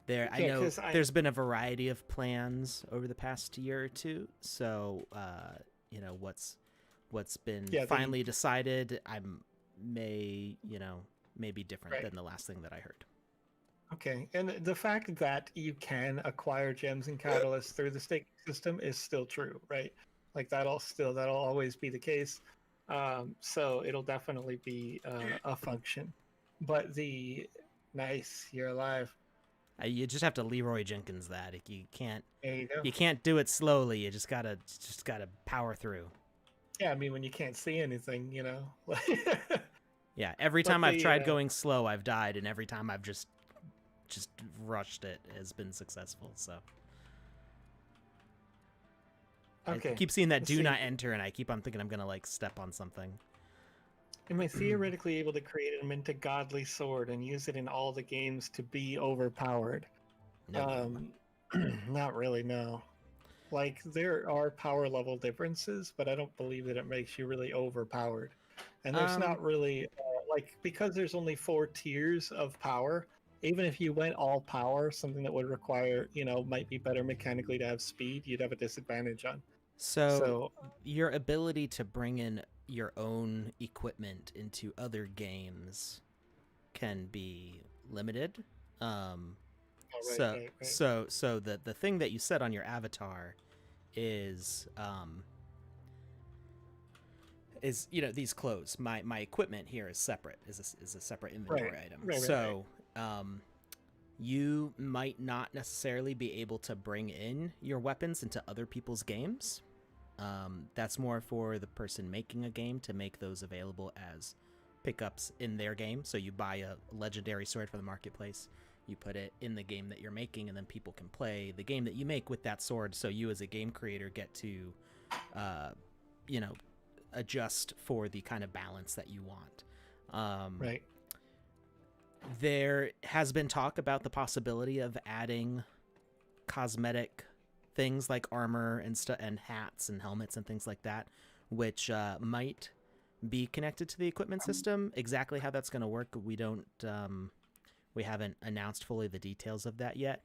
Speaker 2: I know there's been a variety of plans over the past year or two. So what's been finally decided, may be different than the last thing that I heard.
Speaker 1: Okay, and the fact that you can acquire gems and catalysts through the staking system is still true, right? Like that'll always be the case. So it'll definitely be a function. But nice, you're alive.
Speaker 2: You just have to Leroy Jenkins that. You can't.
Speaker 1: There you go.
Speaker 2: You can't do it slowly. You just gotta power through.
Speaker 1: Yeah, I mean when you can't see anything,
Speaker 2: Yeah, every time I've tried going slow, I've died, and every time I've just rushed it has been successful. So
Speaker 1: okay.
Speaker 2: I keep seeing that do not enter, and I keep on thinking I'm gonna like step on something.
Speaker 1: Am I theoretically able to create an into godly sword and use it in all the games to be overpowered?
Speaker 2: No.
Speaker 1: Not really, no. Like there are power level differences, but I don't believe that it makes you really overpowered. And there's not really because there's only 4 tiers of power. Even if you went all power, something that would require, might be better mechanically to have speed, you'd have a disadvantage on.
Speaker 2: So your ability to bring in your own equipment into other games can be limited.
Speaker 1: Right.
Speaker 2: So the thing that you set on your avatar is these clothes. My equipment here is separate. Is a separate inventory item. You might not necessarily be able to bring in your weapons into other people's games. That's more for the person making a game to make those available as pickups in their game. So you buy a legendary sword from the marketplace, you put it in the game that you're making, and then people can play the game that you make with that sword. So you as a game creator get to, adjust for the kind of balance that you want.
Speaker 1: Right.
Speaker 2: There has been talk about the possibility of adding cosmetic things like armor and hats and helmets and things like that, which might be connected to the equipment system. Exactly how that's going to work, we haven't announced fully the details of that yet,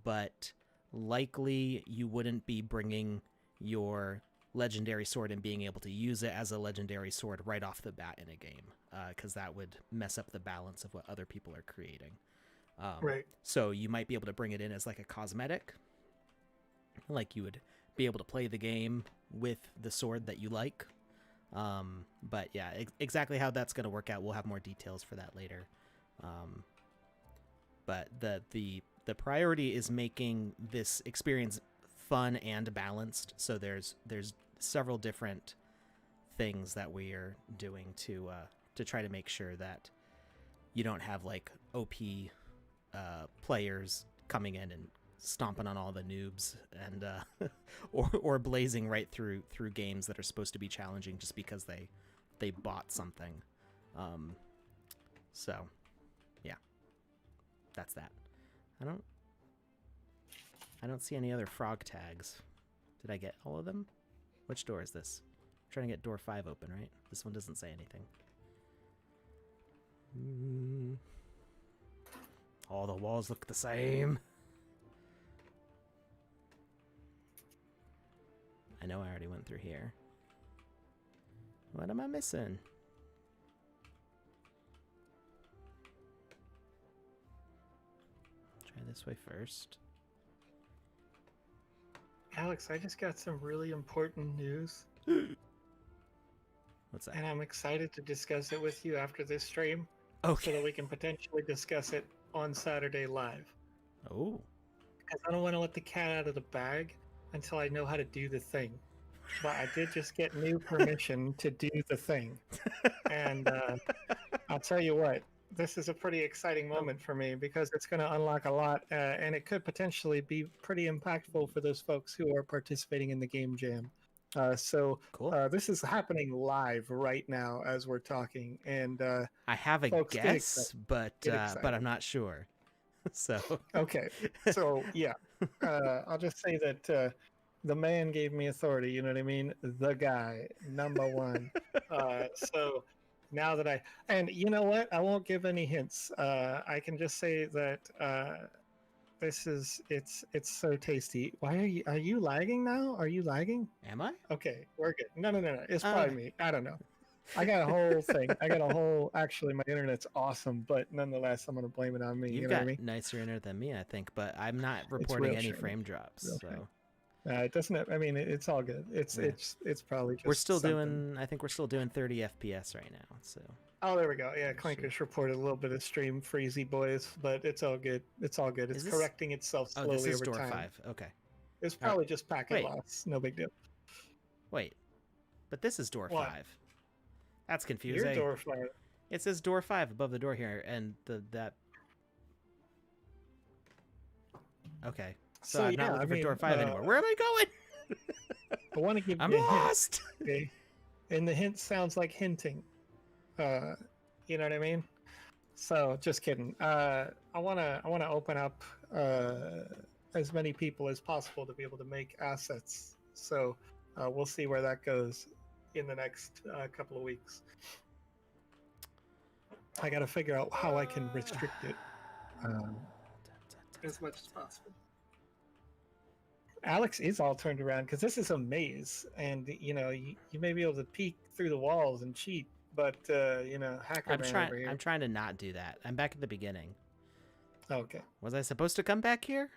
Speaker 2: but likely you wouldn't be bringing your legendary sword and being able to use it as a legendary sword right off the bat in a game, because that would mess up the balance of what other people are creating. So you might be able to bring it in as like a cosmetic, like you would be able to play the game with the sword that you like. But yeah, exactly how that's going to work out, we'll have more details for that later. But the priority is making this experience fun and balanced. So there's several different things that we are doing to try to make sure that you don't have like OP players coming in and stomping on all the noobs and or blazing right through games that are supposed to be challenging just because they bought something. So yeah, that's that. I don't see any other frog tags. Did I get all of them? Which door is this? I'm trying to get door 5 open, right? This one doesn't say anything. All the walls look the same. I know I already went through here. What am I missing? Try this way first.
Speaker 1: Alex, I just got some really important news.
Speaker 2: What's that?
Speaker 1: And I'm excited to discuss it with you after this stream.
Speaker 2: Okay.
Speaker 1: So that we can potentially discuss it on Saturday live.
Speaker 2: Oh.
Speaker 1: Because I don't want to let the cat out of the bag until I know how to do the thing. But I did just get new permission to do the thing. And I'll tell you what, this is a pretty exciting moment for me because it's going to unlock a lot and it could potentially be pretty impactful for those folks who are participating in the game jam. So
Speaker 2: cool.
Speaker 1: This is happening live right now as we're talking. And
Speaker 2: I have a guess, but I'm not sure. So
Speaker 1: okay, so yeah, I'll just say that the man gave me authority. You know what I mean? The guy, number one. So now that and you know what? I won't give any hints. I can just say that this is it's so tasty. Why are you lagging now? Are you lagging?
Speaker 2: Am I?
Speaker 1: Okay, we're good. No. It's probably me. I don't know. I got a whole thing. Actually, my internet's awesome, but nonetheless, I'm going to blame it on me.
Speaker 2: You've
Speaker 1: you know
Speaker 2: got
Speaker 1: what I mean?
Speaker 2: nicer internet than me, I think, but I'm not reporting any frame drops. So
Speaker 1: it doesn't. I mean, it's all good. It's probably just.
Speaker 2: We're still doing. I think we're still doing 30 FPS right now. So.
Speaker 1: Oh, there we go. Yeah, Clinker's reported a little bit of stream freezy boys, but it's all good. It's all good. It's correcting itself slowly over time.
Speaker 2: This is door 5. Okay.
Speaker 1: It's probably just packet loss. No big deal.
Speaker 2: Wait, but this is door 5. That's confusing.
Speaker 1: Your door 5.
Speaker 2: It says door 5 above the door here, and that. Okay, so I'm not looking for door 5 anymore. Where am I going?
Speaker 1: I want to give you
Speaker 2: I'm
Speaker 1: a
Speaker 2: lost.
Speaker 1: Hint, okay? And the hint sounds like hinting. You know what I mean? So just kidding. I wanna open up as many people as possible to be able to make assets. So we'll see where that goes in the next couple of weeks. I got to figure out how I can restrict it as much as possible. Alex is all turned around because this is a maze, and you know you may be able to peek through the walls and cheat, but you know, hacker man over here.
Speaker 2: I'm trying to not do that. I'm back at the beginning.
Speaker 1: Okay.
Speaker 2: Was I supposed to come back here?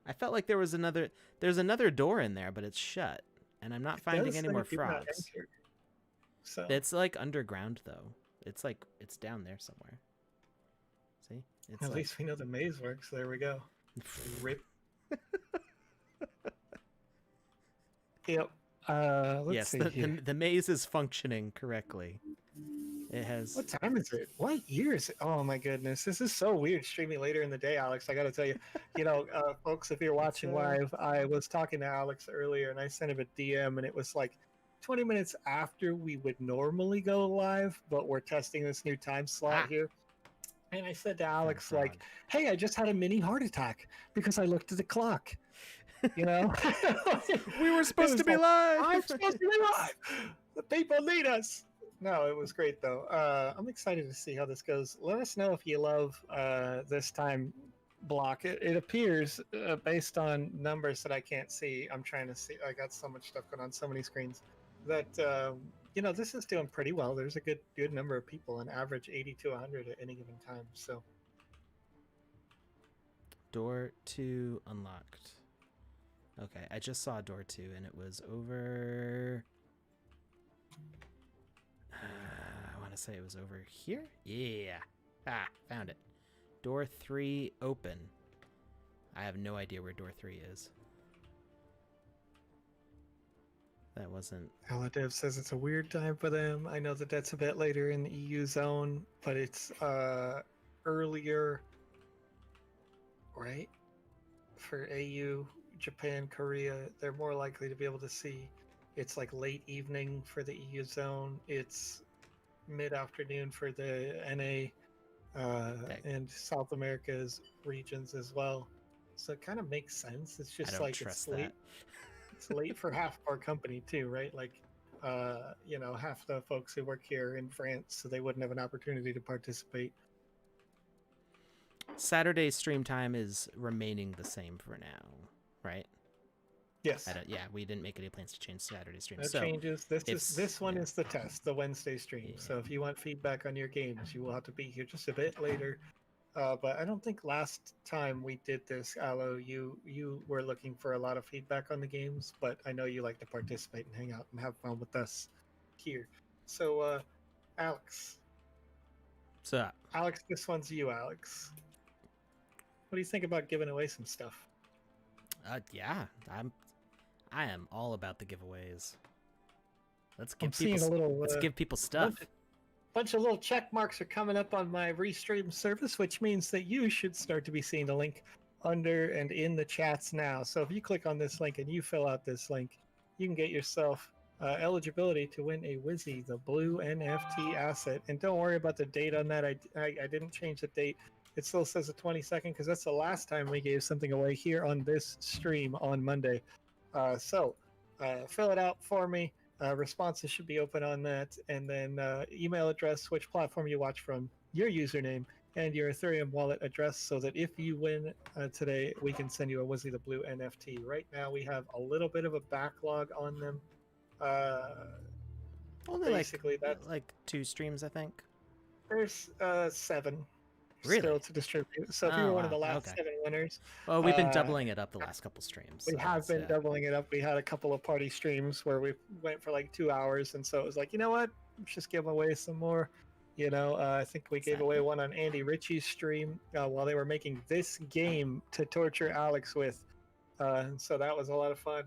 Speaker 2: I felt like there's another door in there, but it's shut. And I'm not finding any more frogs. So it's like underground though. It's down there somewhere. See?
Speaker 1: At least we know the maze works. There we go. Rip. Yep. Let's see here.
Speaker 2: The maze is functioning correctly. It has.
Speaker 1: What time is it? What year is it? Oh my goodness, this is so weird. Streaming later in the day, Alex. I got to tell you, folks, if you're watching live, I was talking to Alex earlier, and I sent him a DM, and it was like 20 minutes after we would normally go live, but we're testing this new time slot here. And I said to Alex, like, "Hey, I just had a mini heart attack because I looked at the clock." You know,
Speaker 2: we were supposed to be live.
Speaker 1: I'm supposed to be live. The people need us. No, it was great though. I'm excited to see how this goes. Let us know if you love this time block. It appears based on numbers that I can't see. I'm trying to see. I got so much stuff going on, so many screens. That this is doing pretty well. There's a good number of people, an average 80 to 100 at any given time. So,
Speaker 2: door 2 unlocked. Okay, I just saw door 2, and it was over. I want to say it was over here. Yeah. Found it. Door 3 open. I have no idea where door 3 is. That wasn't.
Speaker 1: Aladev says it's a weird time for them. I know that that's a bit later in the EU zone, but it's earlier, right? For AU, Japan, Korea, they're more likely to be able to see. It's like late evening for the EU zone. It's mid-afternoon for the NA
Speaker 2: That,
Speaker 1: and South America's regions as well. So it kind of makes sense. It's
Speaker 2: I
Speaker 1: just
Speaker 2: don't
Speaker 1: like it's
Speaker 2: trust that.
Speaker 1: late. It's late for half our company too, right? Like, half the folks who work here in France, so they wouldn't have an opportunity to participate.
Speaker 2: Saturday stream time is remaining the same for now, right?
Speaker 1: Yes,
Speaker 2: Yeah, we didn't make any plans to change Saturday stream.
Speaker 1: no
Speaker 2: So
Speaker 1: changes. This one
Speaker 2: yeah,
Speaker 1: is the test, the Wednesday stream.
Speaker 2: yeah.
Speaker 1: So if you want feedback on your games, you will have to be here just a bit later. But I don't think last time we did this, Aloe, you were looking for a lot of feedback on the games, but I know you like to participate and hang out and have fun with us here. So, Alex,
Speaker 2: So
Speaker 1: this one's you, Alex. What do you think about giving away some stuff?
Speaker 2: yeah, I am all about the giveaways.
Speaker 1: I'm seeing a little.
Speaker 2: Let's give people stuff.
Speaker 1: Bunch of little check marks are coming up on my restream service, which means that you should start to be seeing the link under and in the chats now. So if you click on this link and you fill out this link, you can get yourself eligibility to win a Wizzy, the blue NFT asset. And don't worry about the date on that. I didn't change the date. It still says the 22nd because that's the last time we gave something away here on this stream on Monday. So fill it out for me. Responses should be open on that, and then email address, which platform you watch from, your username, and your Ethereum wallet address, so that if you win today, we can send you a Wizzy the Blue NFT. Right now, we have a little bit of a backlog on them.
Speaker 2: Only
Speaker 1: Basically, that's
Speaker 2: like 2 streams, I think.
Speaker 1: there's 7
Speaker 2: Really?
Speaker 1: still to distribute. So if you were one of the last 7 winners,
Speaker 2: well, we've been doubling it up the last couple streams.
Speaker 1: we have been doubling it up. We had a couple of party streams where we went for like 2 hours, and so it was like, you know what, let's just give away some more. I think we gave away one on Andy Ritchie's stream while they were making this game to torture Alex with. So that was a lot of fun.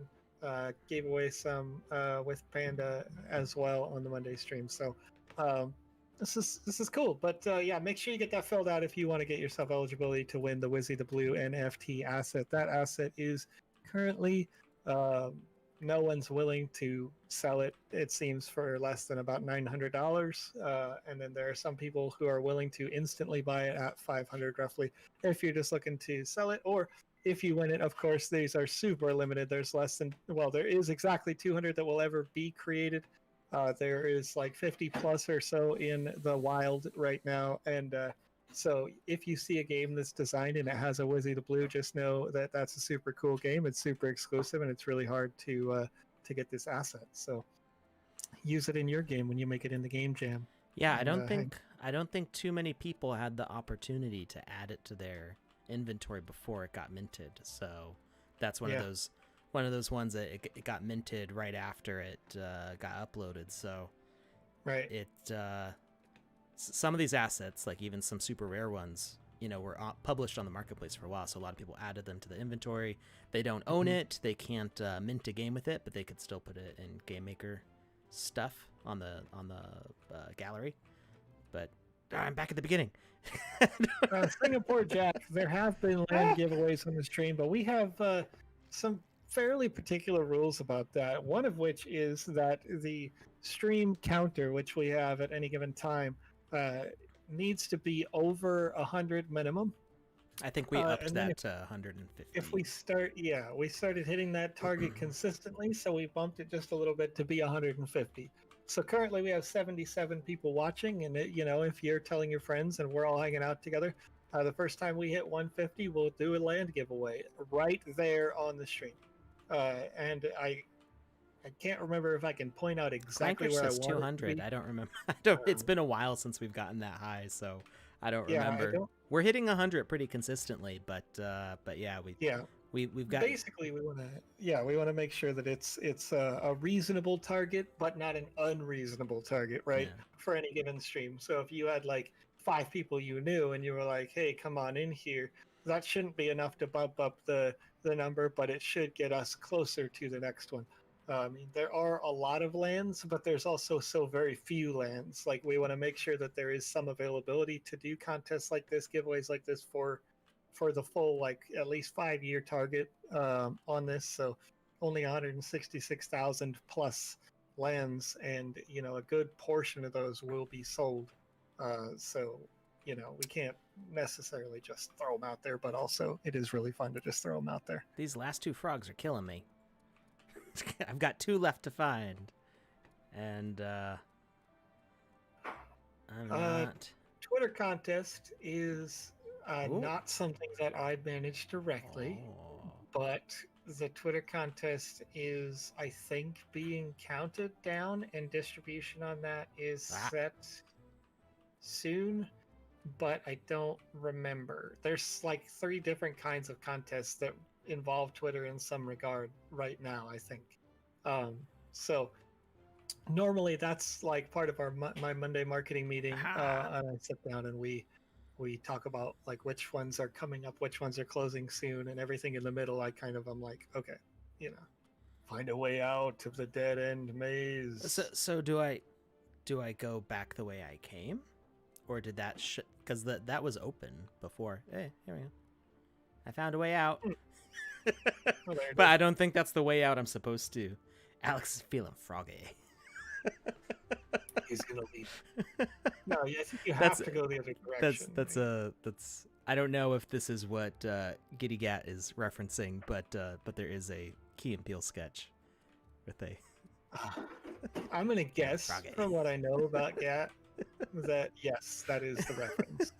Speaker 1: Gave away some with Panda as well on the Monday stream. So this is cool. But yeah, make sure you get that filled out if you want to get yourself eligibility to win the Wizzy the Blue NFT asset. That asset is currently no one's willing to sell it, it seems, for less than about $900. And then there are some people who are willing to instantly buy it at $500 roughly if you're just looking to sell it. Or if you win it, of course, these are super limited. There's there is exactly 200 that will ever be created. There is like 50 plus or so in the wild right now. And so if you see a game that's designed and it has a Wizzy the Blue, just know that that's a super cool game. It's super exclusive, and it's really hard to get this asset. So use it in your game when you make it in the game jam.
Speaker 2: Yeah, I don't think too many people had the opportunity to add it to their inventory before it got minted. So that's one of those ones that it got minted right after it got uploaded. So
Speaker 1: right,
Speaker 2: some of these assets, like even some super rare ones, were published on the marketplace for a while. So a lot of people added them to the inventory. They don't own it. They can't mint a game with it, but they could still put it in Game Maker stuff on the gallery. But I'm back at the beginning.
Speaker 1: Singapore Jack, there have been land giveaways on the stream, but we have some fairly particular rules about that. One of which is that the stream counter, which we have at any given time, needs to be over 100 minimum.
Speaker 2: I think we upped that to 150.
Speaker 1: If we started hitting that target consistently, so we bumped it just a little bit to be 150. So currently we have 77 people watching, and if you're telling your friends and we're all hanging out together, the first time we hit 150, we'll do a land giveaway right there on the stream. And I can't remember if I can point out exactly where I want
Speaker 2: 200. I don't remember. It's been a while since we've gotten that high, so I don't remember. We're hitting 100 pretty consistently, but yeah, we've got
Speaker 1: basically we want to make sure that it's a reasonable target, but not an unreasonable target, right? Yeah. For any given stream. So if you had like 5 people you knew and you were like, hey, come on in here, that shouldn't be enough to bump up the number, but it should get us closer to the next one. I mean, there are a lot of lands, but there's also so very few lands. Like we want to make sure that there is some availability to do contests like this, giveaways like this for the full like at least 5 year target on this. So only 166,000 plus lands, and a good portion of those will be sold. So we can't necessarily just throw them out there, but also it is really fun to just throw them out there.
Speaker 2: These last two frogs are killing me. I've got 2 left to find, and I'm not.
Speaker 1: Twitter contest is not something that I manage directly,
Speaker 2: Oh.
Speaker 1: but the Twitter contest is, I think, being counted down, and distribution on that is set soon, but I don't remember. There's like 3 different kinds of contests that involve Twitter in some regard right now, I think. So normally that's like part of our my Monday marketing meeting, and I sit down and we talk about like which ones are coming up, which ones are closing soon, and everything in the middle. I'm like, okay, find a way out of the dead end maze.
Speaker 2: So do I go back the way I came, or did that because that was open before? Hey, here we go. I found a way out.
Speaker 1: Well,
Speaker 2: but I don't think that's the way out I'm supposed to. Alex is feeling froggy.
Speaker 1: He's gonna leave. No, I think you have to go the other direction.
Speaker 2: That's I don't know if this is what Giddy Gat is referencing, but there is a Key and Peele sketch with a.
Speaker 1: I'm gonna guess
Speaker 2: froggy.
Speaker 1: from what I know about Gat that yes, that is the reference.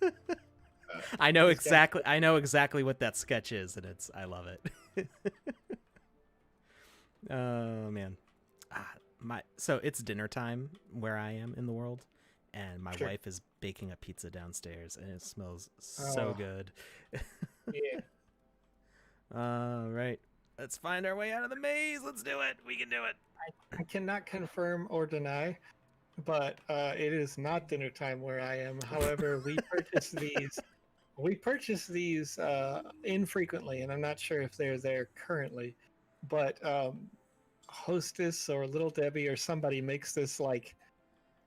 Speaker 2: I know exactly what that sketch is, and I love it. Oh man. So it's dinner time where I am in the world, and my wife is baking a pizza downstairs, and it smells so good.
Speaker 1: Yeah.
Speaker 2: All right, let's find our way out of the maze. Let's do it. We can do it.
Speaker 1: I cannot confirm or deny, but it is not dinner time where I am. However, we purchase these. We purchase these infrequently, and I'm not sure if they're there currently, but Hostess or Little Debbie or somebody makes this like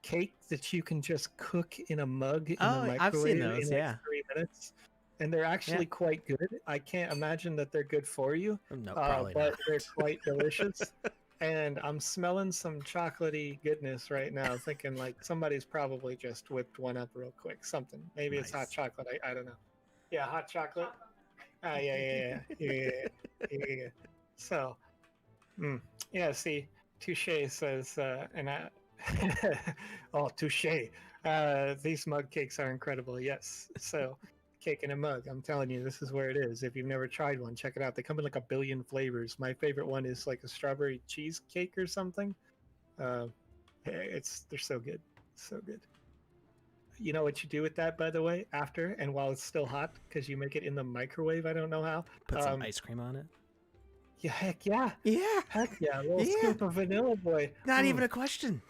Speaker 1: cake that you can just cook in a mug in the microwave
Speaker 2: I've seen those,
Speaker 1: in like 3 minutes, and they're actually quite good. I can't imagine that they're good for you,
Speaker 2: no, probably
Speaker 1: but
Speaker 2: not.
Speaker 1: they're quite delicious. And I'm smelling some chocolatey goodness right now, thinking like somebody's probably just whipped one up real quick. Something, maybe it's hot chocolate. I don't know. Yeah, hot chocolate. Yeah. So, yeah. See, touche says, and I. Oh, touche. These mug cakes are incredible. Yes. So, cake in a mug. I'm telling you, this is where it is. If you've never tried one, check it out. They come in like 1 billion flavors. My favorite one is like a strawberry cheesecake or something. They're so good, so good. You know what you do with that, by the way, after and while it's still hot, because you make it in the microwave. I don't know how.
Speaker 2: Put some ice cream on it.
Speaker 1: Yeah, heck yeah.
Speaker 2: Yeah.
Speaker 1: Heck yeah. A little scoop of Vanilla Boy.
Speaker 2: Not even a question.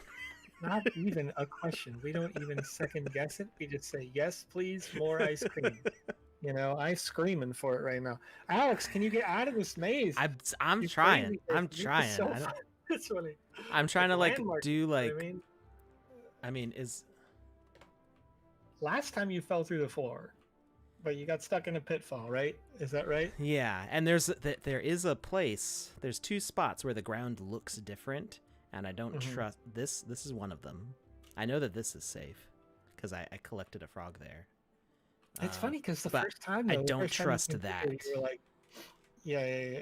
Speaker 1: Not even a question. We don't even second guess it. We just say, yes, please, more ice cream. I'm screaming for it right now. Alex, can you get out of this maze?
Speaker 2: I'm trying. I'm trying.
Speaker 1: So it's funny.
Speaker 2: I'm trying to like do like.
Speaker 1: I mean, last time you fell through the floor, but you got stuck in a pitfall, right? Is that right?
Speaker 2: Yeah, and there is a place. There's 2 spots where the ground looks different, and I don't trust this. This is one of them. I know that this is safe because I collected a frog there.
Speaker 1: It's funny because the first time
Speaker 2: I don't trust that.
Speaker 1: You were like, yeah.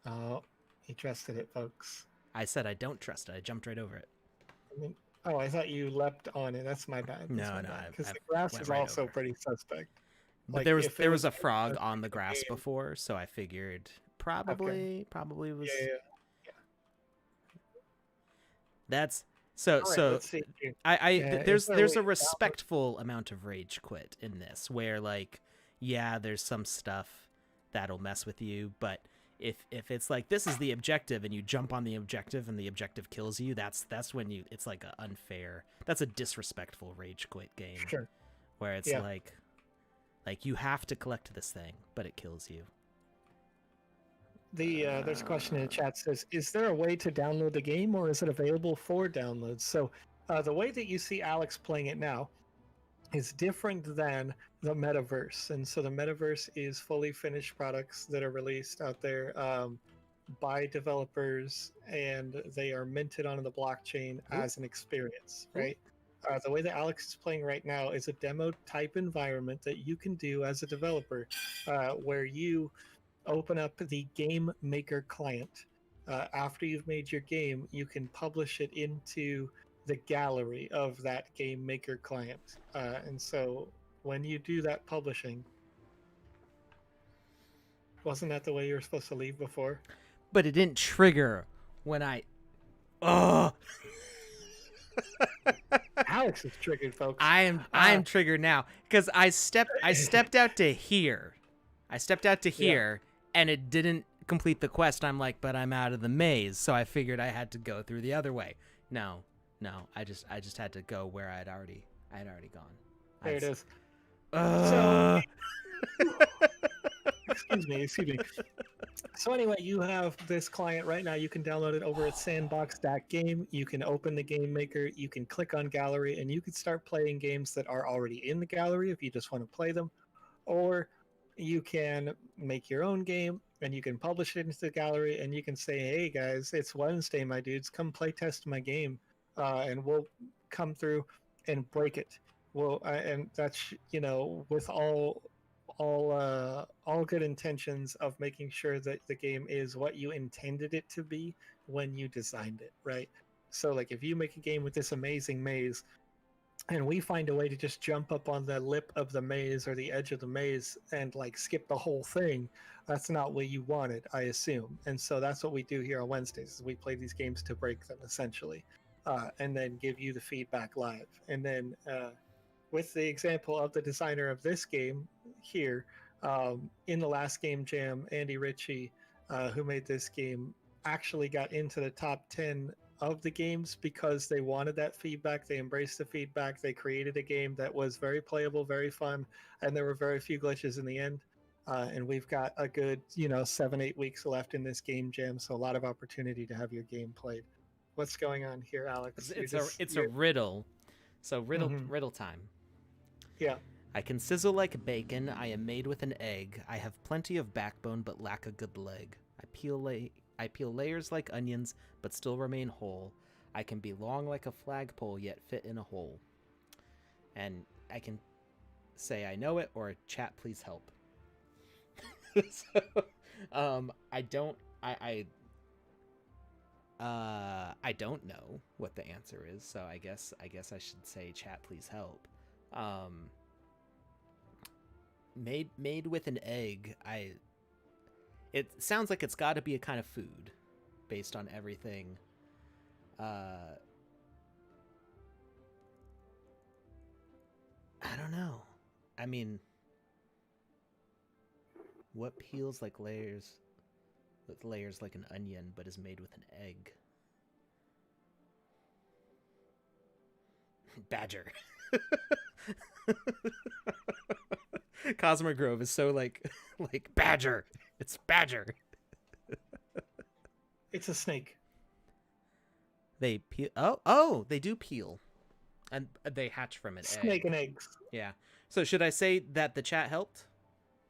Speaker 1: Oh, he trusted it, folks.
Speaker 2: I said I don't trust it. I jumped right over it.
Speaker 1: I thought you leapt on it. That's my bad.
Speaker 2: No,
Speaker 1: because the grass is also pretty suspect.
Speaker 2: But there was a frog on the grass before, so I figured probably was.
Speaker 1: Yeah.
Speaker 2: That's so.
Speaker 1: Right,
Speaker 2: there's a respectful amount of rage quit in this, where like, yeah, there's some stuff that'll mess with you, but if it's like this is the objective and you jump on the objective and the objective kills you, that's when it's like a unfair. That's a disrespectful rage quit game.
Speaker 1: Sure.
Speaker 2: Where it's like you have to collect this thing, but it kills you.
Speaker 1: There's a question in the chat says, is there a way to download the game or is it available for download? So the way that you see Alex playing it now is different than the Metaverse. And so the Metaverse is fully finished products that are released out there by developers, and they are minted onto the blockchain
Speaker 2: Ooh.
Speaker 1: as an experience,
Speaker 2: Ooh.
Speaker 1: right? The way that Alex is playing right now is a demo type environment that you can do as a developer, where you open up the game maker client. After you've made your game, you can publish it into the gallery of that game maker client. And so when you do that publishing, wasn't that the way you were supposed to leave before?
Speaker 2: But it didn't trigger when I. Oh.
Speaker 1: Alex is triggered, folks.
Speaker 2: I'm triggered now because I stepped out to here. I stepped out to here, and it didn't complete the quest. I'm like, but I'm out of the maze, so I figured I had to go through the other way. No, I just had to go where I had already gone.
Speaker 1: There it is.
Speaker 2: So,
Speaker 1: excuse me. So anyway, you have this client right now. You can download it over at Sandbox.game. You can open the game maker. You can click on gallery, and you can start playing games that are already in the gallery if you just want to play them. Or you can make your own game, and you can publish it into the gallery, and you can say, hey guys, it's Wednesday, my dudes, come play test my game, and we'll come through and break it. Well, and that's, with all good intentions of making sure that the game is what you intended it to be when you designed it, right? So like if you make a game with this amazing maze and we find a way to just jump up on the lip of the maze or the edge of the maze and like skip the whole thing, that's not what you wanted, I assume. And so that's what we do here on Wednesdays, is we play these games to break them essentially, and then give you the feedback live. And then with the example of the designer of this game here, in the last game jam, Andy Ritchie, who made this game, actually got into the top 10 of the games because they wanted that feedback. They embraced the feedback. They created a game that was very playable, very fun, and there were very few glitches in the end. And we've got a good, 7-8 weeks left in this game jam, so a lot of opportunity to have your game played. What's going on here, Alex?
Speaker 2: It's a riddle. So riddle time.
Speaker 1: Yeah.
Speaker 2: I can sizzle like bacon. I am made with an egg. I have plenty of backbone, but lack a good leg. I peel layers like onions, but still remain whole. I can be long like a flagpole, yet fit in a hole. And I can say I know it, or chat, please help. So, I don't know what the answer is. So I guess I should say chat, please help. Made with an egg. It sounds like it's got to be a kind of food based on everything. I don't know. I mean, what peels like layers with layers like an onion but is made with an egg? Badger. Cosmo Grove is so like badger. It's badger.
Speaker 1: It's a snake.
Speaker 2: They peel. Oh, they do peel, and they hatch from an
Speaker 1: Snake
Speaker 2: egg.
Speaker 1: and eggs.
Speaker 2: Yeah. So should I say that the chat helped,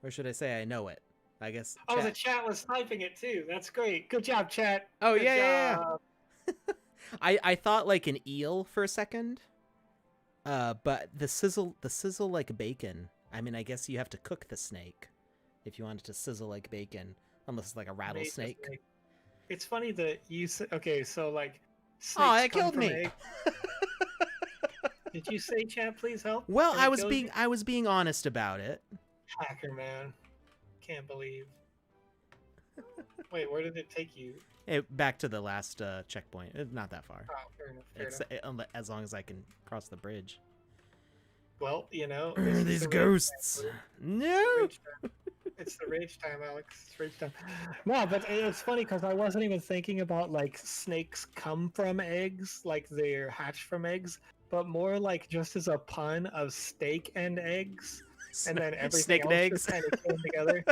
Speaker 2: or should I say I know it? I guess.
Speaker 1: Oh, the chat was typing it too. That's great. Good job, chat.
Speaker 2: Oh,
Speaker 1: Good
Speaker 2: yeah.
Speaker 1: job.
Speaker 2: I thought like an eel for a second. But the sizzle like bacon. I mean, I guess you have to cook the snake if you want it to sizzle like bacon, unless it's like a rattlesnake.
Speaker 1: It's funny that you said, okay, so like,
Speaker 2: oh, that killed me.
Speaker 1: Did you say, chat, please help?
Speaker 2: Well, I was being honest about it.
Speaker 1: Hacker man, can't believe. Wait, where did it take you?
Speaker 2: Back to the last checkpoint. Not that far.
Speaker 1: Oh, fair enough.
Speaker 2: As long as I can cross the bridge.
Speaker 1: Well,
Speaker 2: these ghosts. No.
Speaker 1: It's the rage time, Alex. It's rage time. No, but it's funny because I wasn't even thinking about like snakes come from eggs, like they're hatched from eggs, but more like just as a pun of steak and eggs. and then everything
Speaker 2: Snake and
Speaker 1: else just
Speaker 2: eggs.
Speaker 1: kind of came together,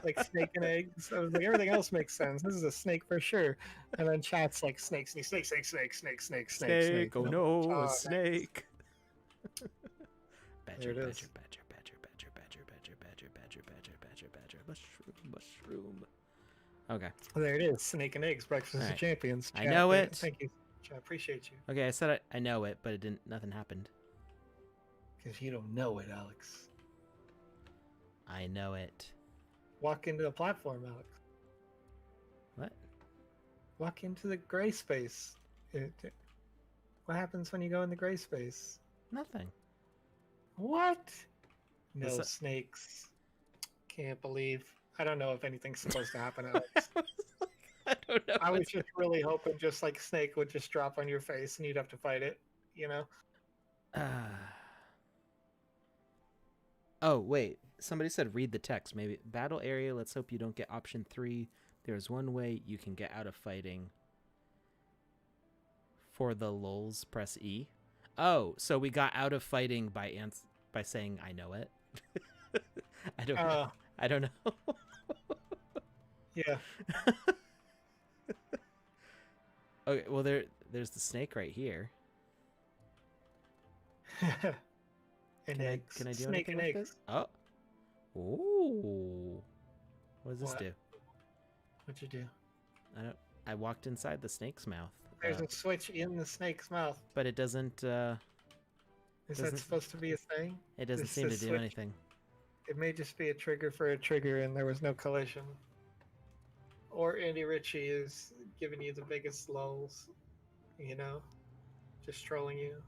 Speaker 1: like snake and eggs. I was like, everything else makes sense. This is a snake for sure. And then chat's like snake, snake, snake, snake, snake, snake, snake, snake, snake.
Speaker 2: Snake. Oh
Speaker 1: And I'm like,
Speaker 2: no, a
Speaker 1: oh,
Speaker 2: snake.
Speaker 1: there
Speaker 2: Badger,
Speaker 1: it is.
Speaker 2: badger, badger, badger, badger, badger, badger, badger, badger, badger, badger, badger, mushroom, mushroom. Okay.
Speaker 1: There it is. Snake and eggs. Breakfast
Speaker 2: All
Speaker 1: of
Speaker 2: right.
Speaker 1: champions.
Speaker 2: I
Speaker 1: Chat,
Speaker 2: know it.
Speaker 1: Thank you. I appreciate you.
Speaker 2: Okay, I said I know it, but it didn't. Nothing happened.
Speaker 1: Because you don't know it, Alex.
Speaker 2: I know it.
Speaker 1: Walk into the platform, Alex.
Speaker 2: What?
Speaker 1: Walk into the gray space. What happens when you go in the gray space?
Speaker 2: Nothing.
Speaker 1: What? No
Speaker 2: Is that-
Speaker 1: snakes. Can't believe. I don't know if anything's supposed to happen, Alex.
Speaker 2: I don't know.
Speaker 1: I was just really hoping just like snake would just drop on your face and you'd have to fight it, you know?
Speaker 2: Oh, wait. Somebody said read the text. Maybe battle area. Let's hope you don't get option 3. There's one way you can get out of fighting. For the lulz, press E. Oh, so we got out of fighting by saying I know it. I don't know. I don't know.
Speaker 1: Yeah.
Speaker 2: Okay, well there's the snake right here.
Speaker 1: And eggs.
Speaker 2: Can I do
Speaker 1: Snake
Speaker 2: anything
Speaker 1: and
Speaker 2: with
Speaker 1: eggs.
Speaker 2: this? Oh. Ooh. What does this
Speaker 1: What?
Speaker 2: do?
Speaker 1: What'd you do?
Speaker 2: I walked inside the snake's mouth.
Speaker 1: There's a switch in the snake's mouth.
Speaker 2: But it doesn't
Speaker 1: Is that
Speaker 2: doesn't-
Speaker 1: supposed to be a thing?
Speaker 2: it doesn't
Speaker 1: This
Speaker 2: seem to
Speaker 1: is
Speaker 2: do
Speaker 1: switch.
Speaker 2: anything.
Speaker 1: It may just be a trigger for a trigger and there was no collision. Or Andy Ritchie is giving you the biggest lulls, you know? Just trolling you.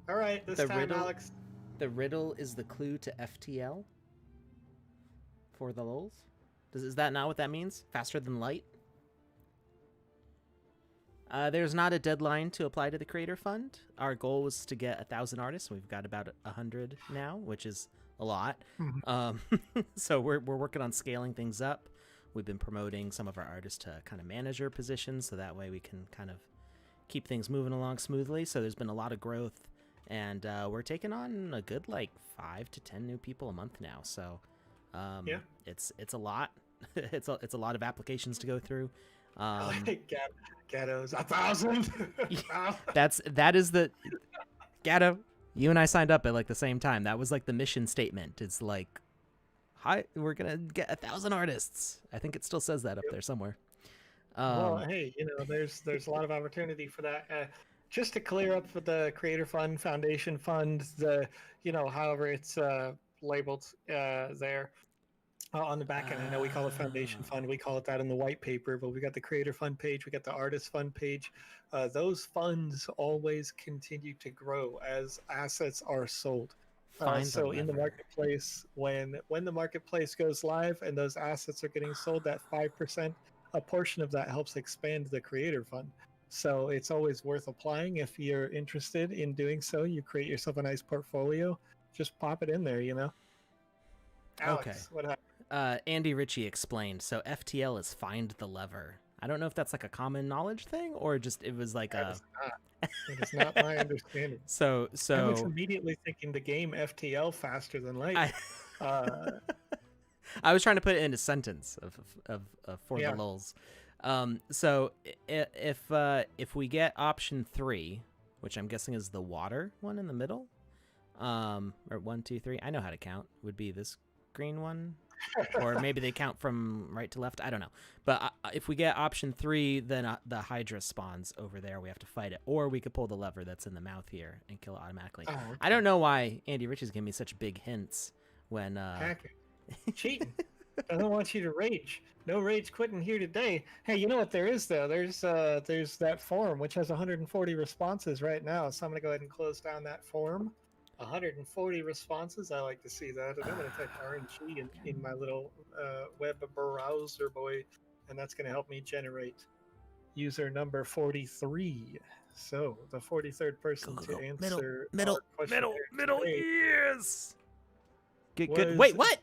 Speaker 1: Alright, this
Speaker 2: The
Speaker 1: time,
Speaker 2: riddle-
Speaker 1: Alex.
Speaker 2: The riddle is the clue to FTL for the lulz? Is that not what that means? Faster than light? There's not a deadline to apply to the Creator Fund. Our goal was to get 1,000 artists. We've got about 100 now, which is a lot. So we're working on scaling things up. We've been promoting some of our artists to kind of manager positions, so that way we can kind of keep things moving along smoothly. So there's been a lot of growth, and we're taking on a good 5 to 10 new people a month now. So
Speaker 1: Yeah.
Speaker 2: it's a lot. it's a lot of applications to go through.
Speaker 1: Gatto's 1,000.
Speaker 2: that is the Gatto. You and I signed up at the same time. That was the mission statement. It's hi, we're gonna get 1,000 artists. I think it still says that up there somewhere.
Speaker 1: Well, hey, there's a lot of opportunity for that. Just to clear up for the Creator Fund, Foundation Fund, however it's labeled there. On the back end, I know we call it Foundation Fund. We call it that in the white paper, but we got the Creator Fund page. We got the Artist Fund page. Those funds always continue to grow as assets are sold. So in the marketplace, when the marketplace goes live and those assets are getting sold, that 5%, a portion of that helps expand the Creator Fund. So it's always worth applying if you're interested in doing so. You create yourself a nice portfolio. Just pop it in there, Alex,
Speaker 2: Okay.
Speaker 1: what happened?
Speaker 2: Andy Ritchie explained. So FTL is find the lever. I don't know if that's a common knowledge thing or just it was
Speaker 1: It is not my understanding.
Speaker 2: So
Speaker 1: I was immediately thinking the game FTL faster than light.
Speaker 2: I was trying to put it in a sentence of for
Speaker 1: Yeah.
Speaker 2: the lulz. So if we get option 3, which I'm guessing is the water one in the middle, or 1, 2, 3. I know how to count. Would be this green one, or maybe they count from right to left. I don't know. But if we get option 3, then the Hydra spawns over there. We have to fight it, or we could pull the lever that's in the mouth here and kill it automatically.
Speaker 1: Oh, okay.
Speaker 2: I don't know why Andy Ritchie's giving me such big hints when
Speaker 1: Hacking. Cheating. Doesn't want you to rage. No rage quitting here today. Hey, you know what there is though? There's that forum which has 140 responses right now. So I'm gonna go ahead and close down that forum. 140 responses. I like to see that. And I'm gonna type RNG in my little web browser boy, and that's gonna help me generate user number 43. So the 43rd person to answer
Speaker 2: middle,
Speaker 1: our question today
Speaker 2: yes. Get
Speaker 1: was-
Speaker 2: good. Wait, what?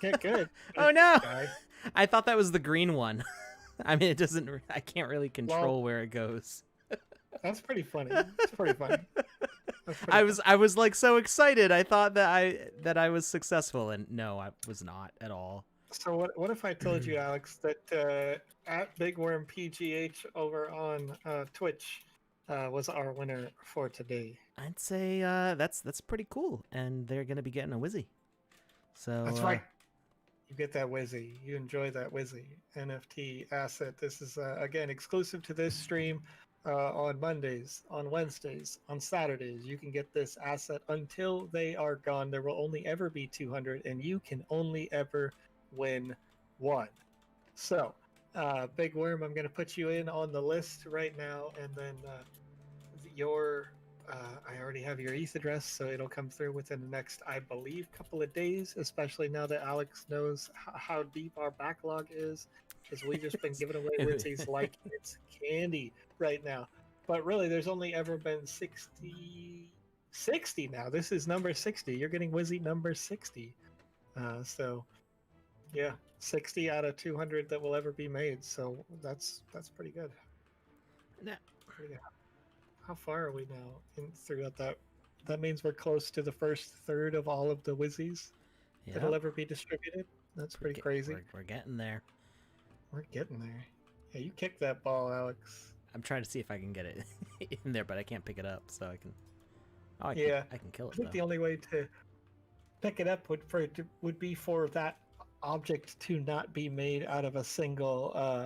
Speaker 1: Get good.
Speaker 2: Oh no!
Speaker 1: Guy.
Speaker 2: I thought that was the green one. I mean, it doesn't. I can't really control where it goes.
Speaker 1: That's pretty funny. It's pretty funny. That's pretty fun.
Speaker 2: I was like so excited. I thought that I was successful, and no, I was not at all.
Speaker 1: So what if I told you, Alex, that at Big Worm PGH over on Twitch was our winner for today?
Speaker 2: I'd say that's pretty cool, and they're gonna be getting a Wizzy. So
Speaker 1: That's right. You get that Wizzy. You enjoy that Wizzy NFT asset. This is again exclusive to this stream on Mondays, on Wednesdays, on Saturdays. You can get this asset until they are gone. There will only ever be 200, and you can only ever win one. So, Big Worm, I'm going to put you in on the list right now, and then your I already have your ETH address, so it'll come through within the next, I believe, couple of days, especially now that Alex knows how deep our backlog is, because we've just been giving away Witzies like it's candy right now. But really, there's only ever been 60 now. This is number 60. You're getting Wizzy number 60. So, yeah, 60 out of 200 that will ever be made. So that's pretty good.
Speaker 2: Nah.
Speaker 1: Pretty good. How far are we now throughout that? That means we're close to the first third of all of the Wizzies that'll ever be distributed. That's pretty crazy.
Speaker 2: We're getting there.
Speaker 1: We're getting there. Yeah, you kicked that ball, Alex.
Speaker 2: I'm trying to see if I can get it in there, but I can't pick it up, so I can. Oh, I can kill it.
Speaker 1: I think the only way to pick it up would be for that object to not be made out of a single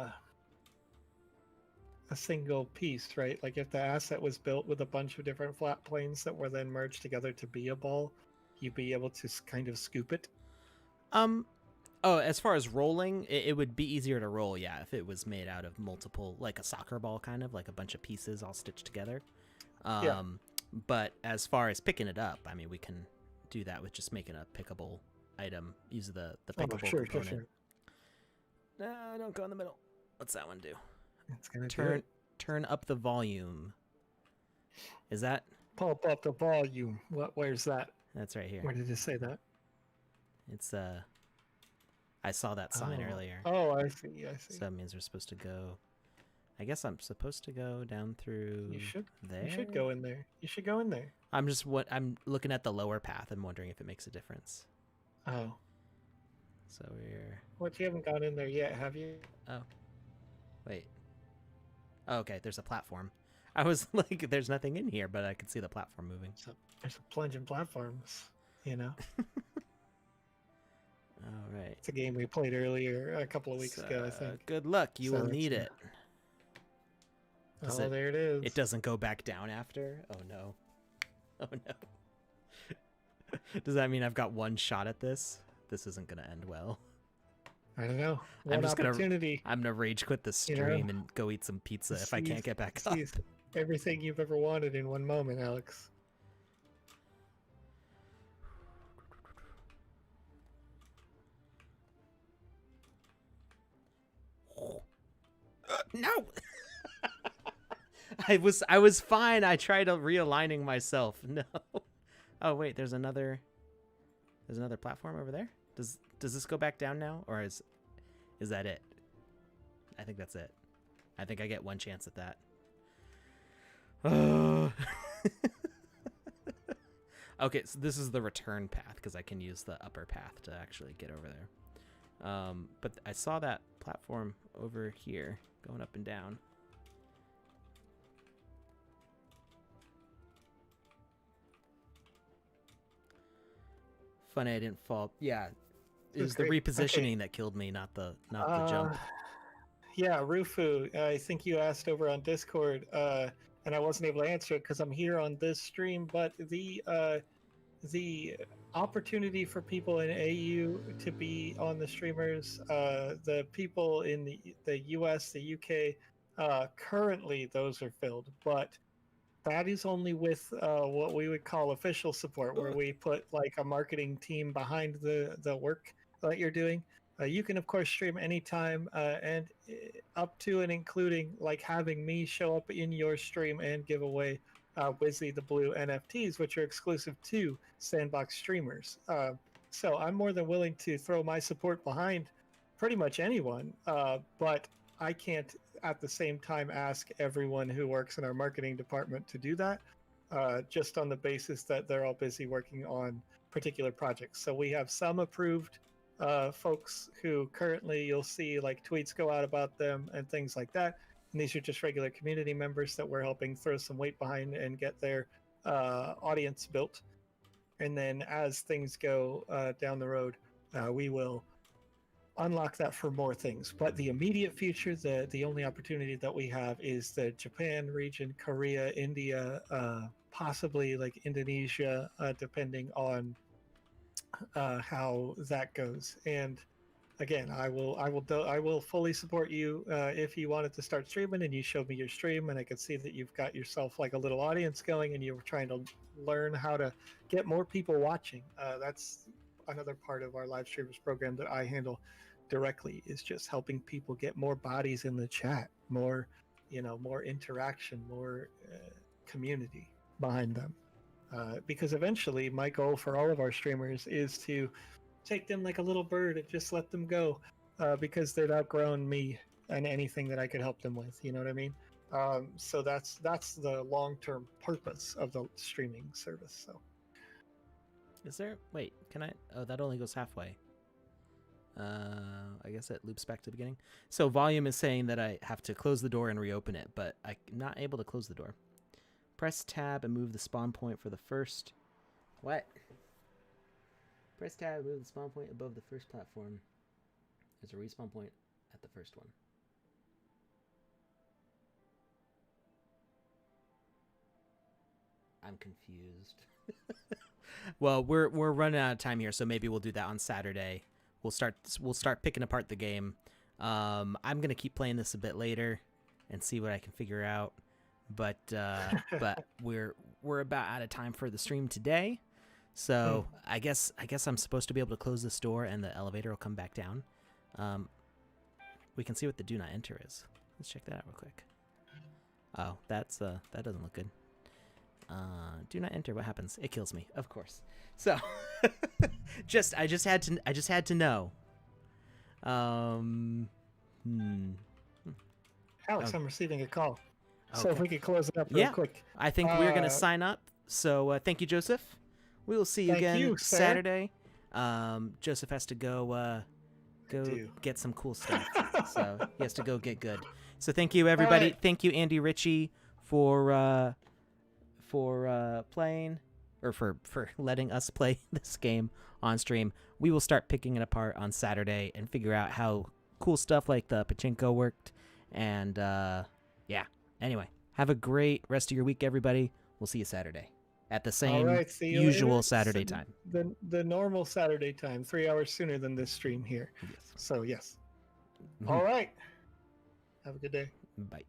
Speaker 1: piece, right? Like if the asset was built with a bunch of different flat planes that were then merged together to be a ball, you'd be able to kind of scoop it.
Speaker 2: Oh, as far as rolling, it would be easier to roll, yeah, if it was made out of multiple, like a soccer ball, kind of like a bunch of pieces all stitched together.
Speaker 1: Yeah.
Speaker 2: But as far as picking it up, I mean, we can do that with just making a pickable item. Use the pickable component.
Speaker 1: Sure.
Speaker 2: No, don't go in the middle. What's that one do?
Speaker 1: It's gonna
Speaker 2: turn up the volume. Is that?
Speaker 1: Pump up the volume. Where's that?
Speaker 2: That's right here.
Speaker 1: Where did it say that?
Speaker 2: It's I saw that sign earlier.
Speaker 1: Oh, I see.
Speaker 2: So that means we're supposed to go. I guess I'm supposed to go down through. There.
Speaker 1: You should go in there. You should go in there.
Speaker 2: I'm looking at the lower path and wondering if it makes a difference.
Speaker 1: Oh.
Speaker 2: So we're.
Speaker 1: What, you haven't gone in there yet, have you?
Speaker 2: Oh. Wait. Oh, okay, there's a platform. I was like, there's nothing in here, but I could see the platform moving.
Speaker 1: There's a plunging platforms, you know?
Speaker 2: All right.
Speaker 1: It's a game we played earlier, a couple of weeks ago, I think.
Speaker 2: Good luck. You will need it.
Speaker 1: There it is.
Speaker 2: It doesn't go back down after? Oh, no. Oh, no. Does that mean I've got one shot at this? This isn't going to end well.
Speaker 1: I don't know.
Speaker 2: I'm gonna rage quit the stream and go eat some pizza if I can't get back up.
Speaker 1: Everything you've ever wanted in one moment, Alex.
Speaker 2: No. I was fine. I tried realigning myself. No. Oh wait, there's another platform over there. Does this go back down now, or is that it? I think that's it. I think I get one chance at that. Okay, so this is the return path because I can use the upper path to actually get over there. But I saw that platform over here going up and down. Funny I didn't fall. Yeah. It was the repositioning that killed me, not the jump.
Speaker 1: Yeah, Rufu, I think you asked over on Discord, and I wasn't able to answer it because I'm here on this stream. But the opportunity for people in AU to be on the streamers, the people in the US, the UK, currently those are filled, but that is only with what we would call official support, where we put like a marketing team behind the work that you're doing. You can of course stream anytime, and up to and including like having me show up in your stream and give away Wizzy the Blue NFTs, which are exclusive to Sandbox streamers. So I'm more than willing to throw my support behind pretty much anyone, but I can't at the same time ask everyone who works in our marketing department to do that. just on the basis that they're all busy working on particular projects. So we have some approved folks who currently you'll see like tweets go out about them and things like that. And these are just regular community members that we're helping throw some weight behind and get their audience built. And then as things go down the road, we will unlock that for more things. But the immediate future, the only opportunity that we have is the Japan region, Korea, India, possibly like Indonesia, depending on how that goes. And again, I will fully support you if you wanted to start streaming and you showed me your stream and I could see that you've got yourself like a little audience going and you were trying to learn how to get more people watching. That's another part of our live streamers program that I handle directly, is just helping people get more bodies in the chat, more more interaction, more community behind them. Because eventually my goal for all of our streamers is to take them like a little bird and just let them go, because they've outgrown me and anything that I could help them with. You know what I mean? So that's the long-term purpose of the streaming service. So
Speaker 2: Is there? Wait, can I? Oh, that only goes halfway. I guess it loops back to the beginning. So volume is saying that I have to close the door and reopen it, but I'm not able to close the door. Press tab and move the spawn point for the first. What? Press tab and move the spawn point above the first platform. There's a respawn point at the first one. I'm confused. Well, we're running out of time here, so maybe we'll do that on Saturday. We'll start picking apart the game. I'm gonna keep playing this a bit later and see what I can figure out. But we're about out of time for the stream today. So I guess I'm supposed to be able to close this door and the elevator will come back down. We can see what the do not enter is. Let's check that out real quick. Oh, that doesn't look good. Do not enter. What happens? It kills me, of course. So I just had to know.
Speaker 1: Alex, I'm receiving a call. So if we could close it up real quick.
Speaker 2: I think we're going to sign up. So thank you, Joseph. We will see you again Saturday. Joseph has to go get some cool stuff. So he has to go get good. So thank you, everybody. Right. Thank you, Andy Ritchie, for playing, or for letting us play this game on stream. We will start picking it apart on Saturday and figure out how cool stuff like the pachinko worked. And yeah. Anyway, have a great rest of your week, everybody. We'll see you Saturday at the same usual Saturday time.
Speaker 1: The normal Saturday time, 3 hours sooner than this stream here. Yes. So yes. Mm-hmm. All right. Have a good day.
Speaker 2: Bye.